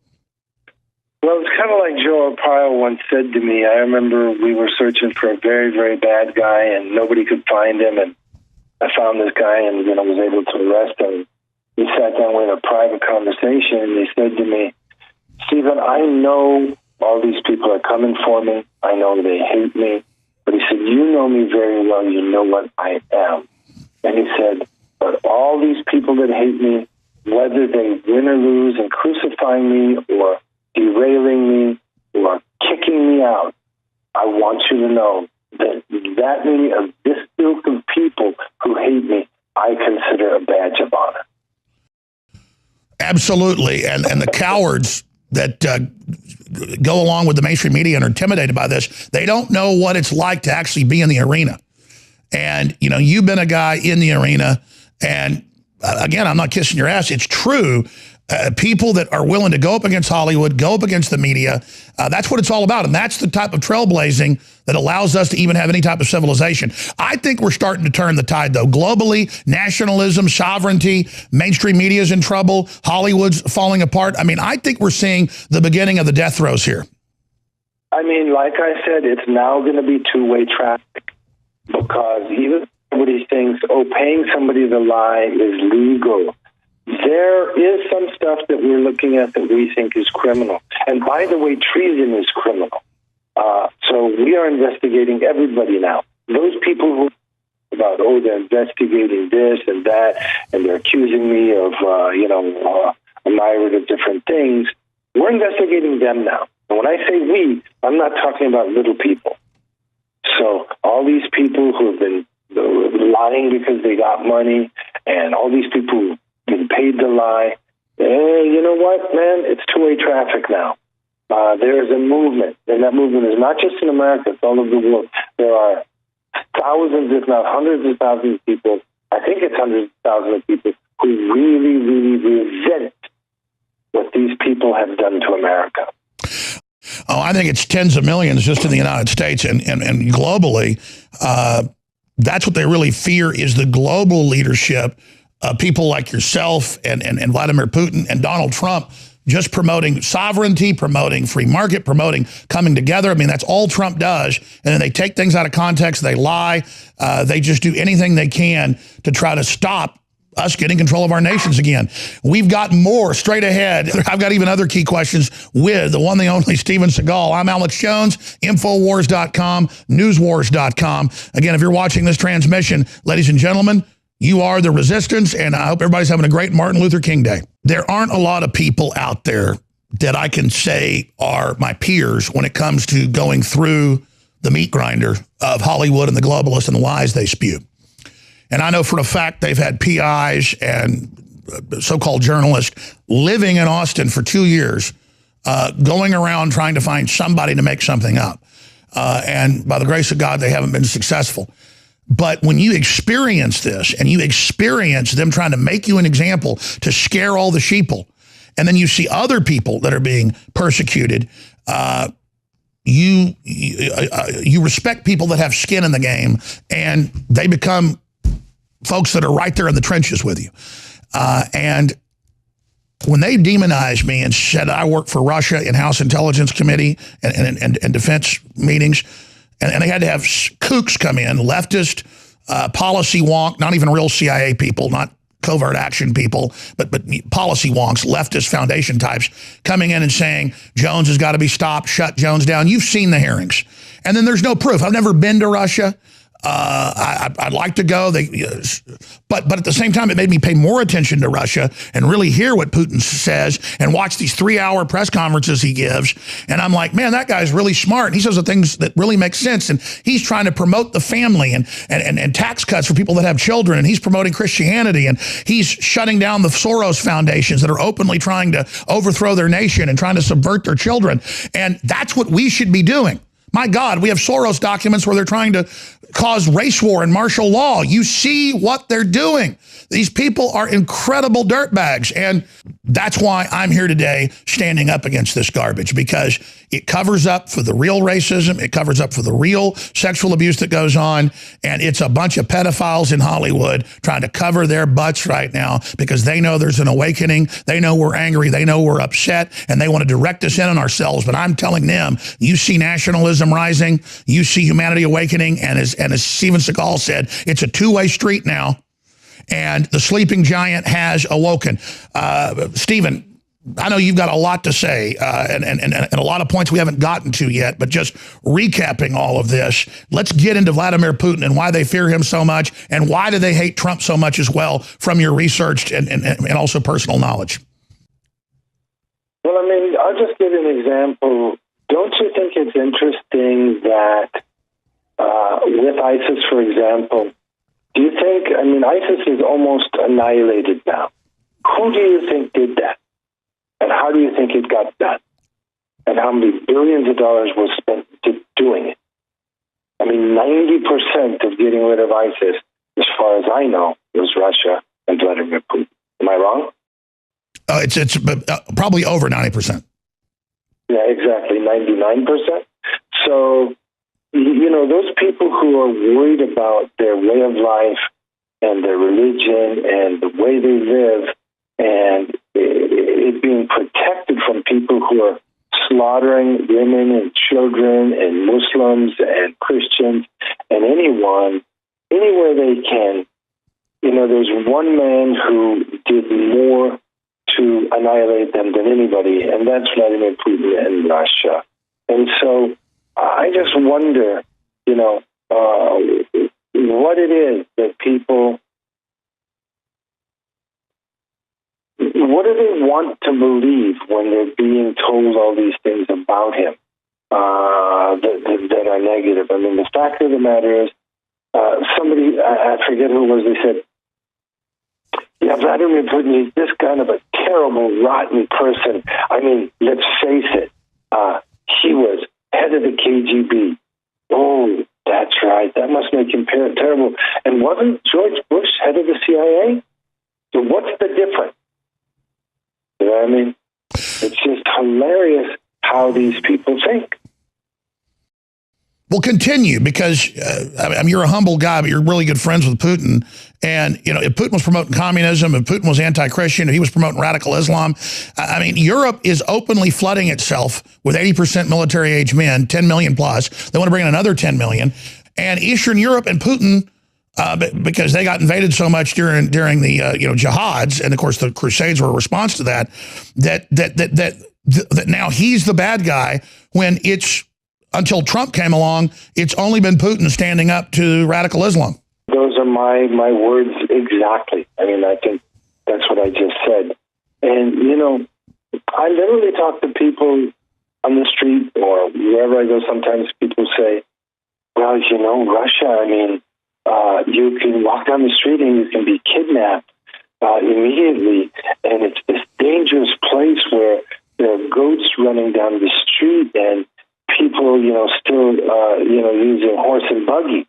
S1: Well, it's kind of like Joe Arpaio once said to me. I remember we were searching for a very, very bad guy, and nobody could find him, and I found this guy and was able to arrest him. We sat down with a private conversation, and he said to me, Stephen, I know all these people are coming for me. I know they hate me. But he said, you know me very well. You know what I am. And he said, but all these people that hate me, whether they win or lose and crucifying me or derailing me or kicking me out, I want you to know that many of this ilk of people who hate me, I consider a badge of honor.
S3: Absolutely. And the cowards that go along with the mainstream media and are intimidated by this, they don't know what it's like to actually be in the arena. And, you've been a guy in the arena, and again, I'm not kissing your ass. It's true. People that are willing to go up against Hollywood, go up against the media, that's what it's all about. And that's the type of trailblazing that allows us to even have any type of civilization. I think we're starting to turn the tide, though. Globally, nationalism, sovereignty, mainstream media is in trouble, Hollywood's falling apart. I mean, I think we're seeing the beginning of the death throes here.
S1: I mean, like I said, it's now going to be two-way traffic, because even somebody thinks, paying somebody to lie is legal. There is some stuff that we're looking at that we think is criminal. And by the way, treason is criminal. So we are investigating everybody now. Those people who about, they're investigating this and that, and they're accusing me of, a myriad of different things, we're investigating them now. And when I say we, I'm not talking about little people. So all these people who have been lying because they got money, and all these people who've been paid to lie, you know what, man? It's two-way traffic now. There is a movement, and that movement is not just in America, it's all over the world. There are thousands, if not hundreds of thousands of people, I think it's hundreds of thousands of people, who really, really resent what these people have done to America.
S3: Oh, I think it's tens of millions just in the United States and globally. That's what they really fear, is the global leadership, people like yourself and Vladimir Putin and Donald Trump, just promoting sovereignty, promoting free market, promoting coming together. I mean, that's all Trump does. And then they take things out of context. They lie. They just do anything they can to try to stop us getting control of our nations again. We've got more straight ahead. I've got even other key questions with the one, the only Steven Seagal. I'm Alex Jones, Infowars.com, Newswars.com. Again, if you're watching this transmission, ladies and gentlemen, you are the resistance, and I hope everybody's having a great Martin Luther King Day. There aren't a lot of people out there that I can say are my peers when it comes to going through the meat grinder of Hollywood and the globalists and the lies they spew. And I know for a fact they've had PIs and so-called journalists living in Austin for 2 years, going around trying to find somebody to make something up. And by the grace of God, they haven't been successful. But when you experience this and you experience them trying to make you an example to scare all the sheeple, and then you see other people that are being persecuted, you respect people that have skin in the game, and they become folks that are right there in the trenches with you. And when they demonized me and said I work for Russia in House Intelligence Committee and defense meetings, and they had to have kooks come in, leftist, policy wonk, not even real CIA people, not covert action people, but policy wonks, leftist foundation types, coming in and saying, Jones has got to be stopped, shut Jones down. You've seen the hearings. And then there's no proof. I've never been to Russia. I'd like to go, but at the same time, it made me pay more attention to Russia and really hear what Putin says and watch these 3-hour press conferences he gives. And I'm like, man, that guy's really smart. He says the things that really make sense. And he's trying to promote the family and tax cuts for people that have children. And he's promoting Christianity. And he's shutting down the Soros foundations that are openly trying to overthrow their nation and trying to subvert their children. And that's what we should be doing. My God, we have Soros documents where they're trying to cause race war and martial law. You see what they're doing. These people are incredible dirtbags. And that's why I'm here today standing up against this garbage, because it covers up for the real racism. It covers up for the real sexual abuse that goes on. And it's a bunch of pedophiles in Hollywood trying to cover their butts right now because they know there's an awakening. They know we're angry. They know we're upset, and they want to direct us in on ourselves. But I'm telling them, you see nationalism rising. You see humanity awakening. And as Steven Seagal said, it's a two-way street now. And the sleeping giant has awoken. Stephen, I know you've got a lot to say and a lot of points we haven't gotten to yet, but just recapping all of this, let's get into Vladimir Putin and why they fear him so much, and why do they hate Trump so much as well, from your research and also personal knowledge.
S1: Well, I mean, I'll just give you an example. Don't you think it's interesting that with ISIS, for example, do you think, I mean, ISIS is almost annihilated now. Who do you think did that? And how do you think it got done? And how many billions of dollars was spent doing it? I mean, 90% of getting rid of ISIS, as far as I know, was Russia and Vladimir Putin. Am I wrong?
S3: It's probably over 90%.
S1: Yeah, exactly, 99%. So, you know, those people who are worried about their way of life and their religion and the way they live and it being protected from people who are slaughtering women and children and Muslims and Christians and anyone, anywhere they can. You know, there's one man who did more to annihilate them than anybody, and that's Vladimir Putin and Russia. And so I just wonder, you know, what it is that people, what do they want to believe when they're being told all these things about him that are negative? I mean, the fact of the matter is, somebody, I forget who it was, they said, yeah, Vladimir Putin is this kind of a terrible, rotten person. I mean, let's face it, he was head of the KGB. Oh, that's right. That must make him terrible. And wasn't George Bush head of the CIA? So what's the difference? You know what I mean? It's just hilarious how these people think.
S3: Well, continue, because you're a humble guy, but you're really good friends with Putin. And, you know, if Putin was promoting communism, if Putin was anti-Christian, if he was promoting radical Islam, I mean, Europe is openly flooding itself with 80% military-age men, 10 million plus. They want to bring in another 10 million. And Eastern Europe and Putin because they got invaded so much during the jihads, and of course the Crusades were a response to that. That now he's the bad guy when it's until Trump came along, it's only been Putin standing up to radical Islam.
S1: Those are my words exactly. I mean, I think that's what I just said. And I literally talk to people on the street or wherever I go. Sometimes people say, "Well, Russia. I mean, you can walk down the street and you can be kidnapped immediately, and it's this dangerous place where there are goats running down the street and people, still, using horse and buggy."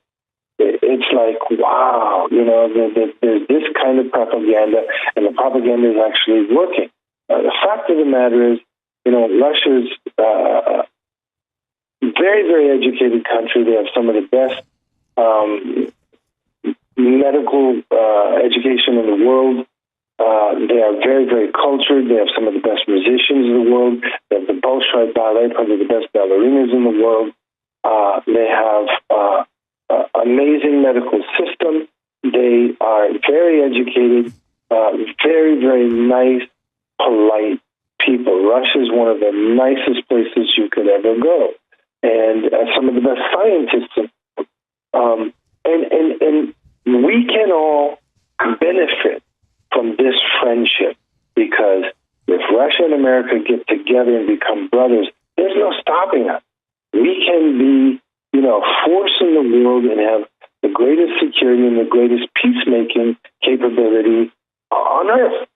S1: It's like, wow, there's this kind of propaganda, and the propaganda is actually working. The fact of the matter is, Russia's a very, very educated country. They have some of the best medical education in the world. They are very, very cultured. They have some of the best musicians in the world. They have the Bolshoi Ballet, probably the best ballerinas in the world. They have amazing medical system. They are very educated, very, very nice, polite people. Russia is one of the nicest places you could ever go, and some of the best scientists. And we can all benefit from this friendship, because if Russia and America get together and become brothers, there's no stopping us. We can be, force in the world and have the greatest security and the greatest peacemaking capability on earth.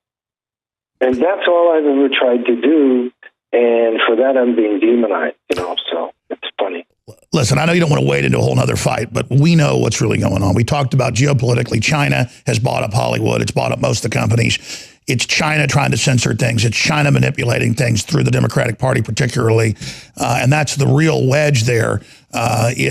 S1: And that's all I've ever tried to do. And for that, I'm being demonized, so it's funny.
S3: Listen, I know you don't want to wade into a whole nother fight, but we know what's really going on. We talked about geopolitically, China has bought up Hollywood. It's bought up most of the companies. It's China trying to censor things. It's China manipulating things through the Democratic Party particularly. And that's the real wedge there.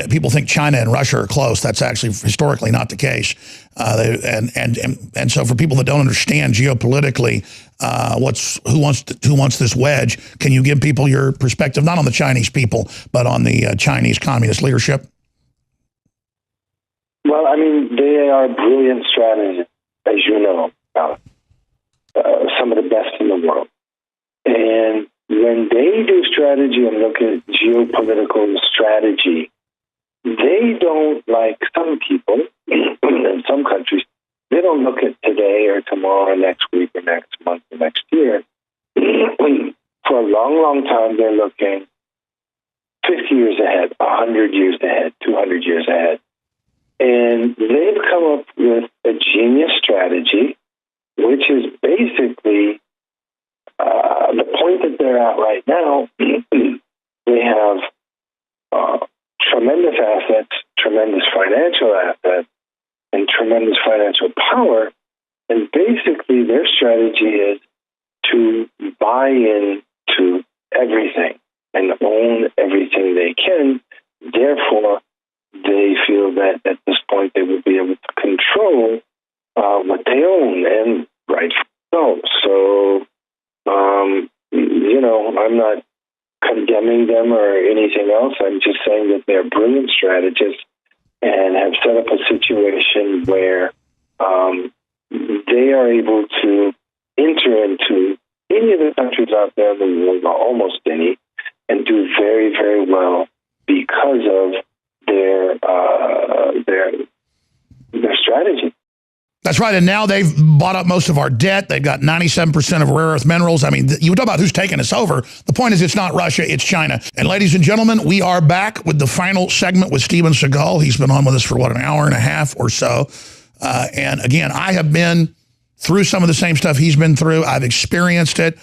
S3: People think China and Russia are close. That's actually historically not the case. And so for people that don't understand geopolitically, who wants this wedge, can you give people your perspective, not on the Chinese people, but on the Chinese communist leadership?
S1: Well, I mean, they are brilliant strategists, as you know, some of the best in the world. And when they do strategy and look at geopolitical strategy, they don't, like some people in some countries, they don't look at today or tomorrow or next week or next month or next year. For a long, long time, they're looking 50 years ahead, 100 years ahead, 200 years ahead. And they've come up with a genius strategy, which is basically the point that they're at right now. They have tremendous assets, tremendous financial assets, and tremendous financial power. And basically their strategy is to buy into everything and own everything they can. Therefore, they feel that at this point they will be able to control what they own, and rightfully so. So, I'm not condemning them or anything else. I'm just saying that they're brilliant strategists and have set up a situation where they are able to enter into any of the countries out there in the world, or almost any, and do very, very well because of their strategy.
S3: That's right, and now they've bought up most of our debt. They've got 97% of rare earth minerals. I mean, you talk about who's taking us over. The point is, it's not Russia, it's China. And ladies and gentlemen, we are back with the final segment with Steven Seagal. He's been on with us for, an hour and a half or so. And again, I have been through some of the same stuff he's been through. I've experienced it.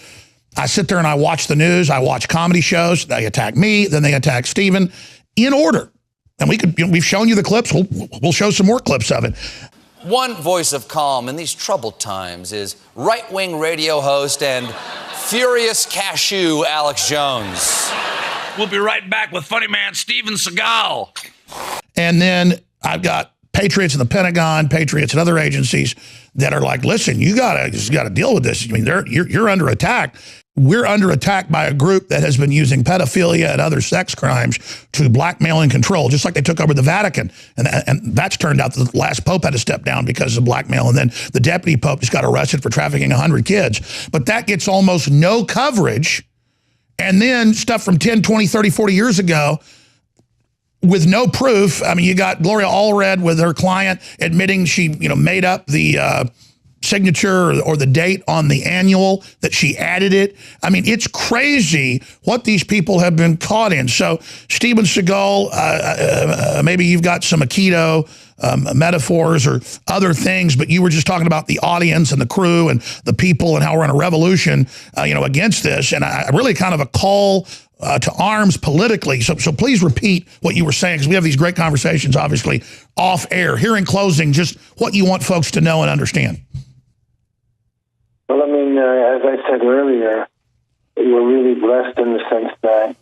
S3: I sit there and I watch the news. I watch comedy shows. They attack me, then they attack Steven in order. And we've shown you the clips. We'll show some more clips of it.
S4: One voice of calm in these troubled times is right-wing radio host and furious cashew Alex Jones.
S5: We'll be right back with funny man Steven Seagal.
S3: And then I've got patriots in the Pentagon, patriots and other agencies that are like, listen, you gotta deal with this. I mean, you're under attack. we're under attack by a group that has been using pedophilia and other sex crimes to blackmail and control, just like they took over the Vatican. And that's turned out that the last pope had to step down because of blackmail. And then the deputy pope just got arrested for trafficking 100 kids. But that gets almost no coverage. And then stuff from 10, 20, 30, 40 years ago with no proof. I mean, you got Gloria Allred with her client admitting she, made up the signature or the date on the annual, that she added it. I mean, it's crazy what these people have been caught in. So, Steven Seagal, maybe you've got some Aikido metaphors or other things, but you were just talking about the audience and the crew and the people and how we're in a revolution, against this. And I really kind of a call to arms politically. So please repeat what you were saying, because we have these great conversations, obviously, off air. Here in closing, just what you want folks to know and understand.
S1: Well, I mean, as I said earlier, we're really blessed in the sense that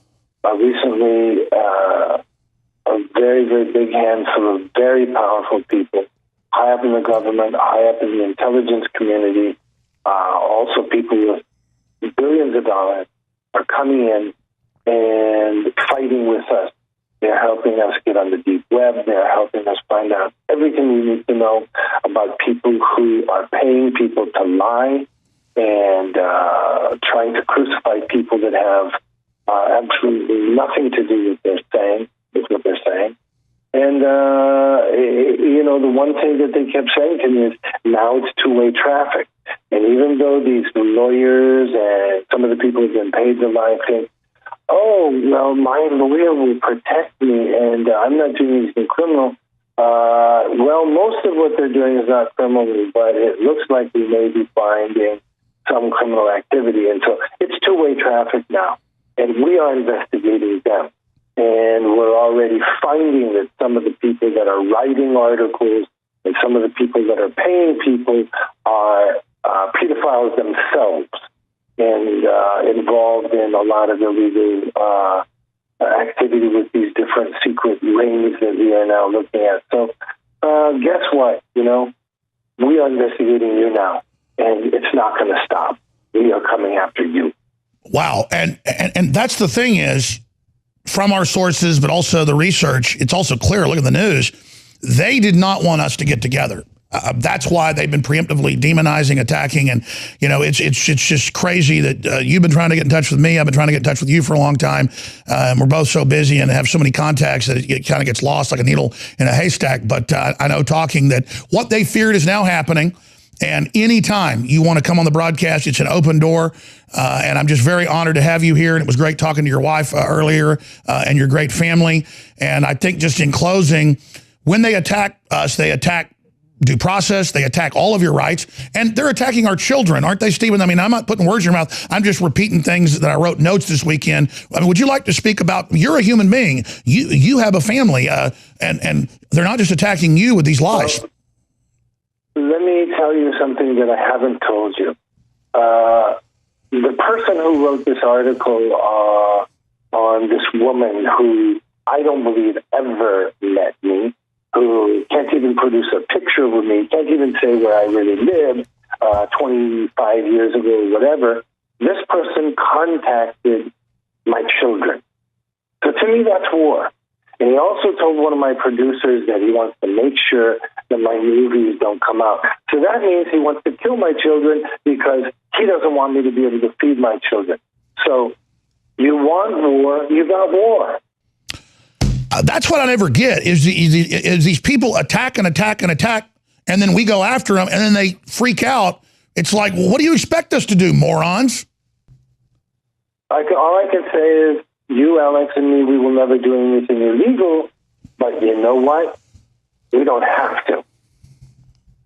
S1: recently a very, very big handful of very powerful people, high up in the government, high up in the intelligence community, also people with billions of dollars, are coming in and fighting with us. They're helping us get on the deep web. They're helping us find out everything we need to know about people who are paying people to lie and trying to crucify people that have absolutely nothing to do with what they're saying. And, the one thing that they kept saying to me is, now it's two-way traffic. And even though these lawyers and some of the people who've been paid to lie think, oh, well, my lawyer will protect me and I'm not doing anything criminal. Well, most of what they're doing is not criminal, but it looks like we may be finding some criminal activity. And so it's two-way traffic now. And we are investigating them. And we're already finding that some of the people that are writing articles and some of the people that are paying people are pedophiles themselves and involved in a lot of illegal activity with these different secret rings that we are now looking at. So guess what? We are investigating you now, and it's not going to stop. We are coming after you.
S3: Wow. And that's the thing is, from our sources, but also the research, it's also clear, look at the news, they did not want us to get together. That's why they've been preemptively demonizing, attacking, and it's just crazy that you've been trying to get in touch with me. I've been trying to get in touch with you for a long time, and we're both so busy and have so many contacts that it kind of gets lost like a needle in a haystack. But I know talking that what they feared is now happening. And anytime you want to come on the broadcast, it's an open door. And I'm just very honored to have you here. And it was great talking to your wife earlier and your great family. And I think just in closing, when they attack us, they attack due process. They attack all of your rights. And they're attacking our children, aren't they, Stephen? I mean, I'm not putting words in your mouth. I'm just repeating things that I wrote notes this weekend. I mean, would you like to speak about, you're a human being. You have a family. And they're not just attacking you with these lies.
S1: Let me tell you something that I haven't told you. The person who wrote this article on this woman who I don't believe ever met me, who can't even produce a picture with me, can't even say where I really lived 25 years ago or whatever, this person contacted my children. So to me, that's war. And he also told one of my producers that he wants to make sure that my movies don't come out. So that means he wants to kill my children because he doesn't want me to be able to feed my children. So you want war, you got war.
S3: That's what I never get, is these people attack and attack and attack, and then we go after them, and then they freak out. It's like, well, what do you expect us to do, morons?
S1: All I can say is, you, Alex, and me, we will never do anything illegal, but you know what? We don't have to.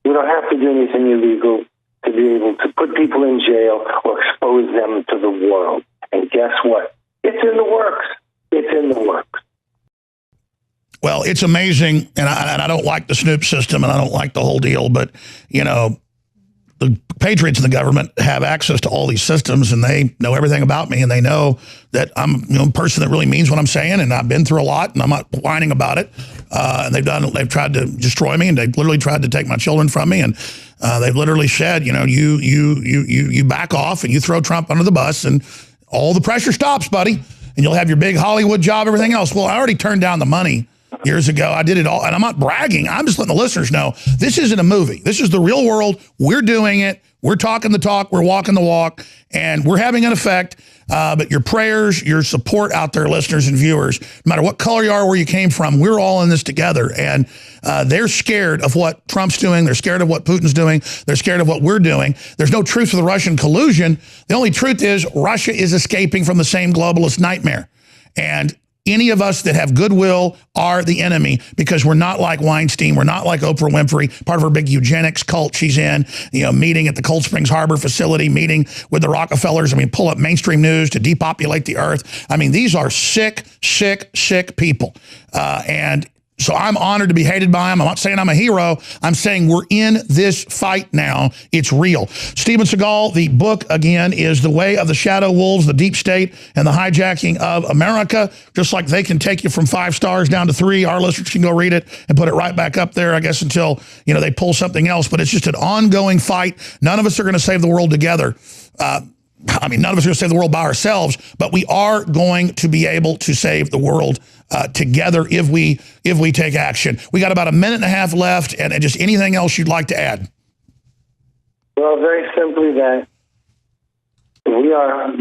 S1: We don't have to do anything illegal to be able to put people in jail or expose them to the world. And guess what? It's in the works. It's in the works.
S3: Well, it's amazing, and I don't like the Snoop system, and I don't like the whole deal, but, the patriots in the government have access to all these systems, and they know everything about me, and they know that I'm a person that really means what I'm saying, and I've been through a lot, and I'm not whining about it. And they've tried to destroy me, and they've literally tried to take my children from me, and They've literally said, you know, you back off and you throw Trump under the bus and all the pressure stops, buddy. And you'll have your big Hollywood job, everything else. Well, I already turned down the money years ago. I did it all. And I'm not bragging. I'm just letting the listeners know this isn't a movie. This is the real world. We're doing it. We're talking the talk. We're walking the walk. And we're having an effect. But your prayers, your support out there, listeners and viewers, no matter what color you are, where you came from, we're all in this together. And they're scared of what Trump's doing. They're scared of what Putin's doing. They're scared of what we're doing. There's no truth to the Russian collusion. The only truth is Russia is escaping from the same globalist nightmare. And any of us that have goodwill are the enemy, because we're not like Weinstein. We're not like Oprah Winfrey, part of her big eugenics cult she's in, you know, meeting at the Cold Springs Harbor facility, meeting with the Rockefellers. I mean, pull up mainstream news to depopulate the earth. I mean, these are sick, sick, sick people. And so I'm honored to be hated by them. I'm not saying I'm a hero. I'm saying we're in this fight now. It's real. Steven Seagal, the book, again, is The Way of the Shadow Wolves, the Deep State, and the Hijacking of America. Just like they can take you from 5 stars down to 3, our listeners can go read it and put it right back up there, I guess, until, you know, they pull something else. But it's just an ongoing fight. None of us are going to save the world together. I mean, none of us are going to save the world by ourselves, but we are going to be able to save the world together if we take action. We got about a minute and a half left, and just anything else you'd like to add?
S1: Well, very simply that we are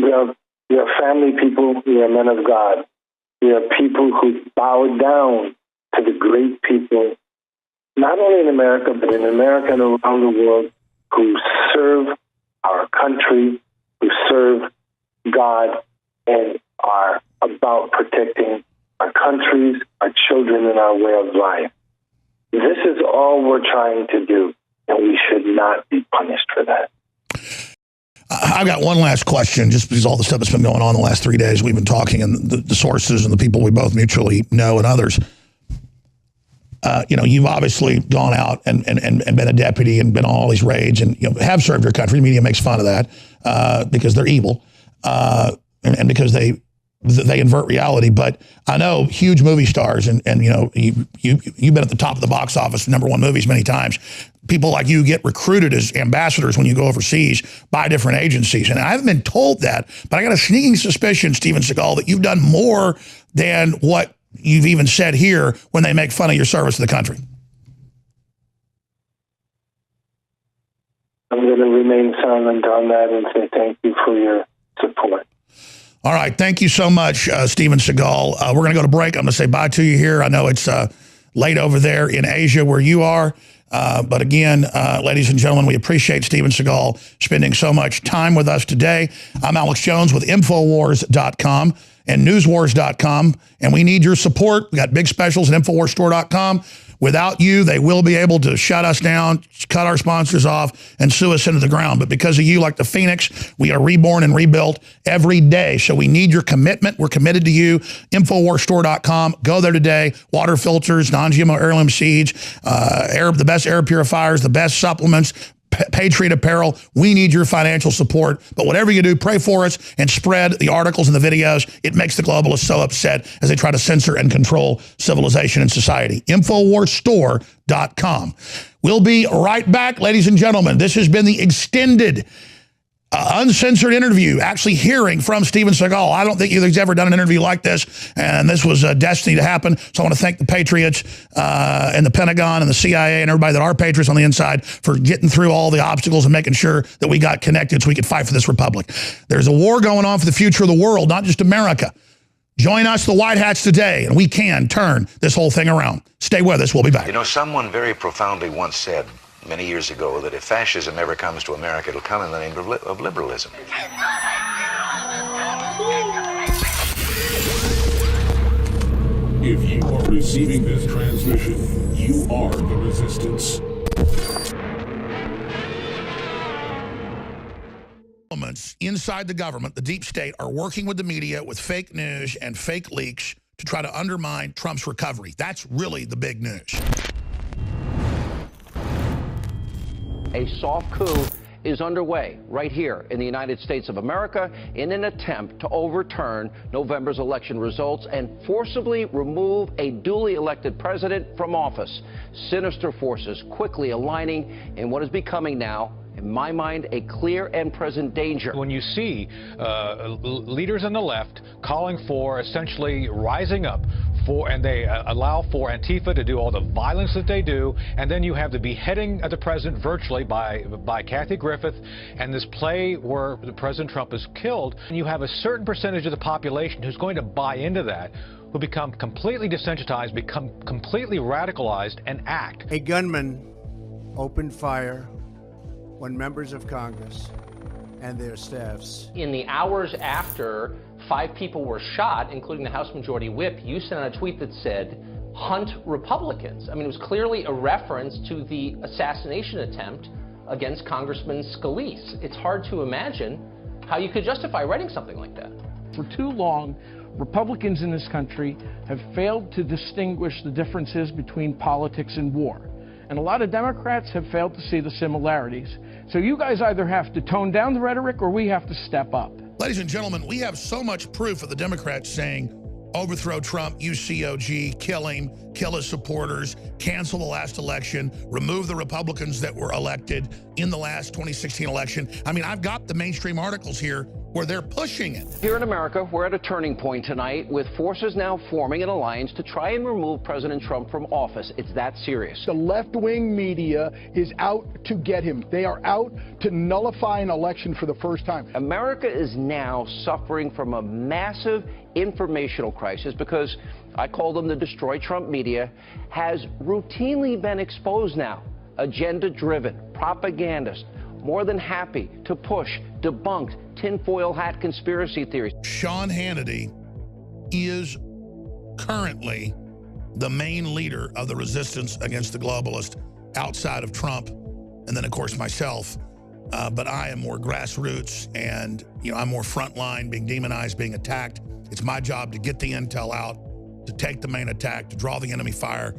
S1: family people. We are men of God. We are people who bow down to the great people, not only in America, but in America and around the world, who serve our country, who serve God, and are about protecting our countries, our children, and our way of life. This is all we're trying to do, and we should not be punished for that.
S3: I've got one last question, just because all the stuff that's been going on the last 3 days, we've been talking, and the sources and the people we both mutually know and others. You know, you've obviously gone out and been a deputy and been on all these raids and, you know, have served your country. The media makes fun of that because they're evil and because they invert reality. But I know huge movie stars and you know, you've been at the top of the box office, #1 movies many times. People like you get recruited as ambassadors when you go overseas by different agencies. And I haven't been told that, but I got a sneaking suspicion, Steven Seagal, that you've done more than what you've even said here when they make fun of your service to the country.
S1: I'm going to remain silent on that and say thank you for your support.
S3: All right. Thank you so much, Steven Seagal. We're going to go to break. I'm going to say bye to you here. I know it's late over there in Asia where you are. But again, ladies and gentlemen, we appreciate Steven Seagal spending so much time with us today. I'm Alex Jones with Infowars.com and Newswars.com, and we need your support. We got big specials at InfoWarsStore.com. Without you, they will be able to shut us down, cut our sponsors off, and sue us into the ground. But because of you, like the Phoenix, we are reborn and rebuilt every day. So we need your commitment. We're committed to you. InfoWarsStore.com. Go there today. Water filters, non-GMO heirloom seeds, the best air purifiers, the best supplements, Patriot apparel. We need your financial support. But whatever you do, pray for us and spread the articles and the videos. It makes the globalists so upset as they try to censor and control civilization and society. InfoWarsStore.com. We'll be right back, ladies and gentlemen. This has been the extended uncensored interview, actually hearing from Steven Seagal. I don't think he's ever done an interview like this, and this was destiny to happen. So I want to thank the Patriots and the Pentagon and the CIA and everybody that are Patriots on the inside for getting through all the obstacles and making sure that we got connected so we could fight for this republic. There's a war going on for the future of the world, not just America. Join us, the White Hats, today, and we can turn this whole thing around. Stay with us. We'll be back.
S6: You know, someone very profoundly once said many years ago that if fascism ever comes to America, it'll come in the name of liberalism.
S7: If you are receiving this transmission, you are the resistance.
S3: Elements inside the government, the deep state, are working with the media with fake news and fake leaks to try to undermine Trump's recovery. That's really the big news.
S8: A soft coup is underway right here in the United States of America in an attempt to overturn November's election results and forcibly remove a duly elected president from office. Sinister forces quickly aligning in what is becoming now, in my mind, a clear and present danger.
S9: When you see leaders on the left calling for essentially rising up and they allow for Antifa to do all the violence that they do, and then you have the beheading of the president virtually by Kathy Griffith, and this play where the President Trump is killed, and you have a certain percentage of the population who's going to buy into that, who become completely desensitized, become completely radicalized, and act.
S10: A gunman opened fire when members of Congress and their staffs.
S8: In the hours after 5 people were shot, including the House Majority Whip, you sent out a tweet that said, "Hunt Republicans." I mean, it was clearly a reference to the assassination attempt against Congressman Scalise. It's hard to imagine how you could justify writing something like that.
S11: For too long, Republicans in this country have failed to distinguish the differences between politics and war. And a lot of Democrats have failed to see the similarities. So you guys either have to tone down the rhetoric or we have to step up.
S3: Ladies and gentlemen, we have so much proof of the Democrats saying, overthrow Trump, use COG, kill him, kill his supporters, cancel the last election, remove the Republicans that were elected in the last 2016 election. I mean, I've got the mainstream articles here where they're pushing it.
S8: Here in America, we're at a turning point tonight with forces now forming an alliance to try and remove President Trump from office. It's that serious.
S12: The left-wing media is out to get him. They are out to nullify an election for the first time.
S8: America is now suffering from a massive informational crisis because, I call them the Destroy Trump media, has routinely been exposed now. Agenda-driven, propagandists, more than happy to push debunked tinfoil hat conspiracy theories.
S3: Sean Hannity is currently the main leader of the resistance against the globalist outside of Trump, and then of course myself. But I am more grassroots, and I'm more frontline, being demonized, being attacked. It's my job to get the intel out, to take the main attack, to draw the enemy fire,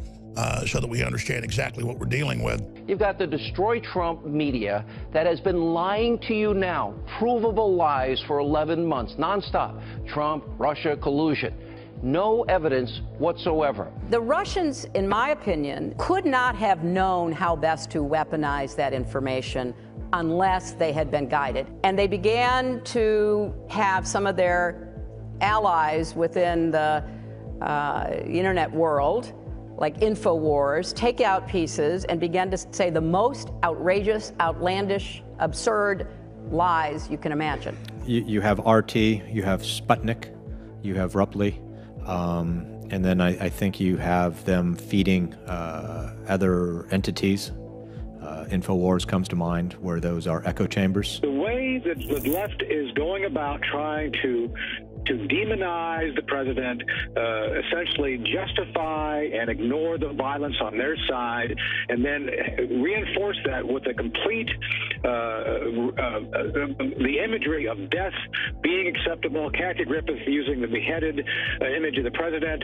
S3: so that we understand exactly what we're dealing with.
S8: You've got the Destroy Trump media that has been lying to you now, provable lies for 11 months, nonstop. Trump, Russia, collusion. No evidence whatsoever.
S13: The Russians, in my opinion, could not have known how best to weaponize that information unless they had been guided. And they began to have some of their allies within the internet world, like InfoWars, take out pieces and began to say the most outrageous, outlandish, absurd lies you can imagine.
S14: You have RT, you have Sputnik, you have Rupley, and then I think you have them feeding other entities. InfoWars comes to mind, where those are echo chambers.
S15: The way that the left is going about trying to demonize the president, essentially justify and ignore the violence on their side, and then reinforce that with a complete the imagery of death being acceptable, Kathy Griffith using the beheaded image of the president.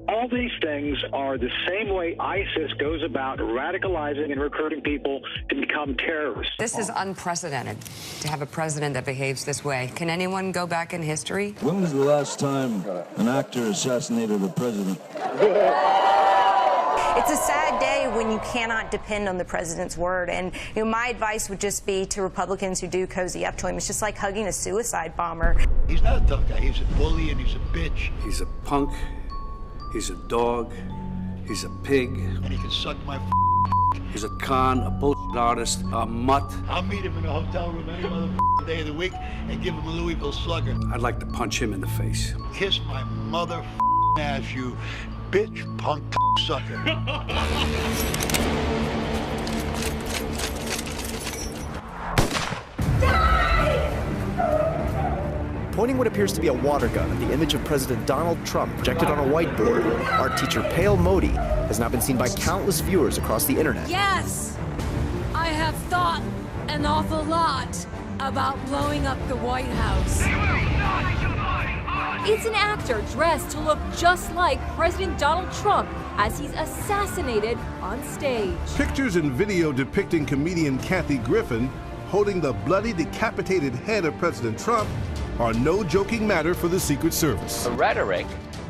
S15: All these things are the same way ISIS goes about radicalizing and recruiting people to become terrorists.
S16: This is unprecedented, to have a president that behaves this way. Can anyone go back in history?
S17: When was the last time an actor assassinated a president?
S18: It's a sad day when you cannot depend on the president's word. And my advice would just be to Republicans who do cozy up to him, it's just like hugging a suicide bomber.
S19: He's not a tough guy. He's a bully and he's a bitch.
S20: He's a punk. He's a dog. He's a pig.
S19: And he can suck my
S20: He's a con, a bullshit artist, a mutt.
S19: I'll meet him in a hotel room any day of the week and give him a Louisville Slugger.
S20: I'd like to punch him in the face.
S19: Kiss my mother ass, you bitch punk sucker.
S21: Pointing what appears to be a water gun at the image of President Donald Trump projected on a whiteboard, art teacher Pale Modi has now been seen by countless viewers across the internet.
S22: Yes, I have thought an awful lot about blowing up the White House.
S23: It's an actor dressed to look just like President Donald Trump as he's assassinated on stage.
S24: Pictures and video depicting comedian Kathy Griffin
S2: holding the bloody, decapitated head of President Trump are no joking matter for the Secret Service.
S4: The rhetoric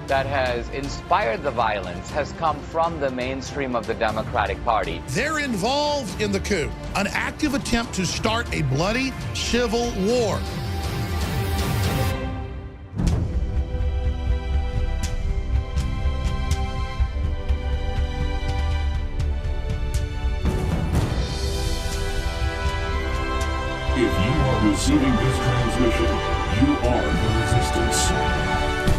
S4: that has inspired the violence has come from the mainstream of the Democratic Party.
S3: They're involved in the coup, an active attempt to start a bloody civil war.
S7: If you are receiving this transmission, you are the Resistance.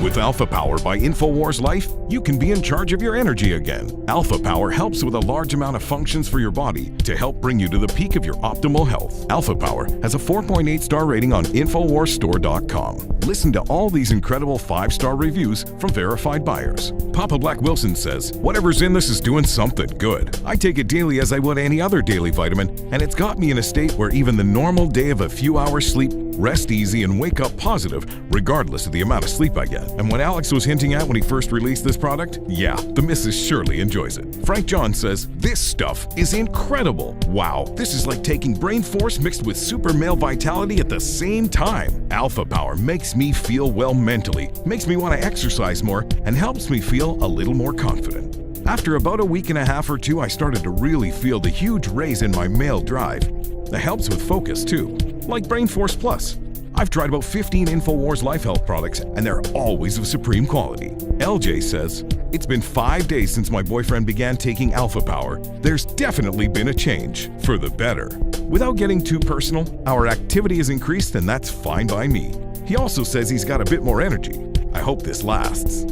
S5: With Alpha Power by InfoWars Life, you can be in charge of your energy again. Alpha Power helps with a large amount of functions for your body to help bring you to the peak of your optimal health. Alpha Power has a 4.8-star rating on InfoWarsStore.com. Listen to all these incredible 5-star reviews from verified buyers. Papa Black Wilson says, whatever's in this is doing something good. I take it daily as I would any other daily vitamin, and it's got me in a state where even the normal day of a few hours sleep, rest easy, and wake up positive, regardless of the amount of sleep I get. And what Alex was hinting at when he first released this product, yeah, the missus surely enjoys it. Frank John says, this stuff is incredible. Wow, this is like taking brain force mixed with super male vitality at the same time. Alpha Power makes me feel well mentally, makes me want to exercise more, and helps me feel a little more confident. After about a week and a half or two, I started to really feel the huge raise in my male drive. That helps with focus too, like Brain Force Plus. I've tried about 15 InfoWars Life Health products, and they're always of supreme quality. LJ says, it's been 5 days since my boyfriend began taking Alpha Power. There's definitely been a change, for the better. Without getting too personal, our activity has increased, and that's fine by me. He also says he's got a bit more energy. I hope this lasts.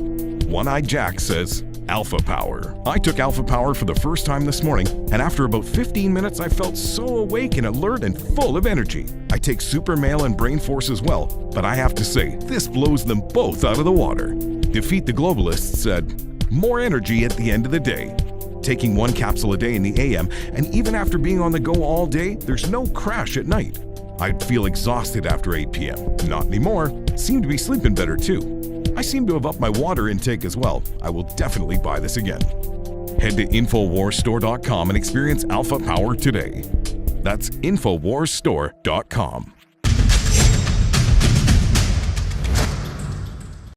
S5: One-Eyed Jack says, Alpha Power. I took Alpha Power for the first time this morning, and after about 15 minutes, I felt so awake and alert and full of energy. I take Super Male and Brain Force as well, but I have to say, this blows them both out of the water. Defeat the Globalists said, more energy at the end of the day. Taking 1 capsule a day in the AM, and even after being on the go all day, there's no crash at night. I'd feel exhausted after 8 p.m. Not anymore. Seem to be sleeping better too. I seem to have upped my water intake as well. I will definitely buy this again. Head to InfoWarsStore.com and experience Alpha Power today. That's InfoWarsStore.com.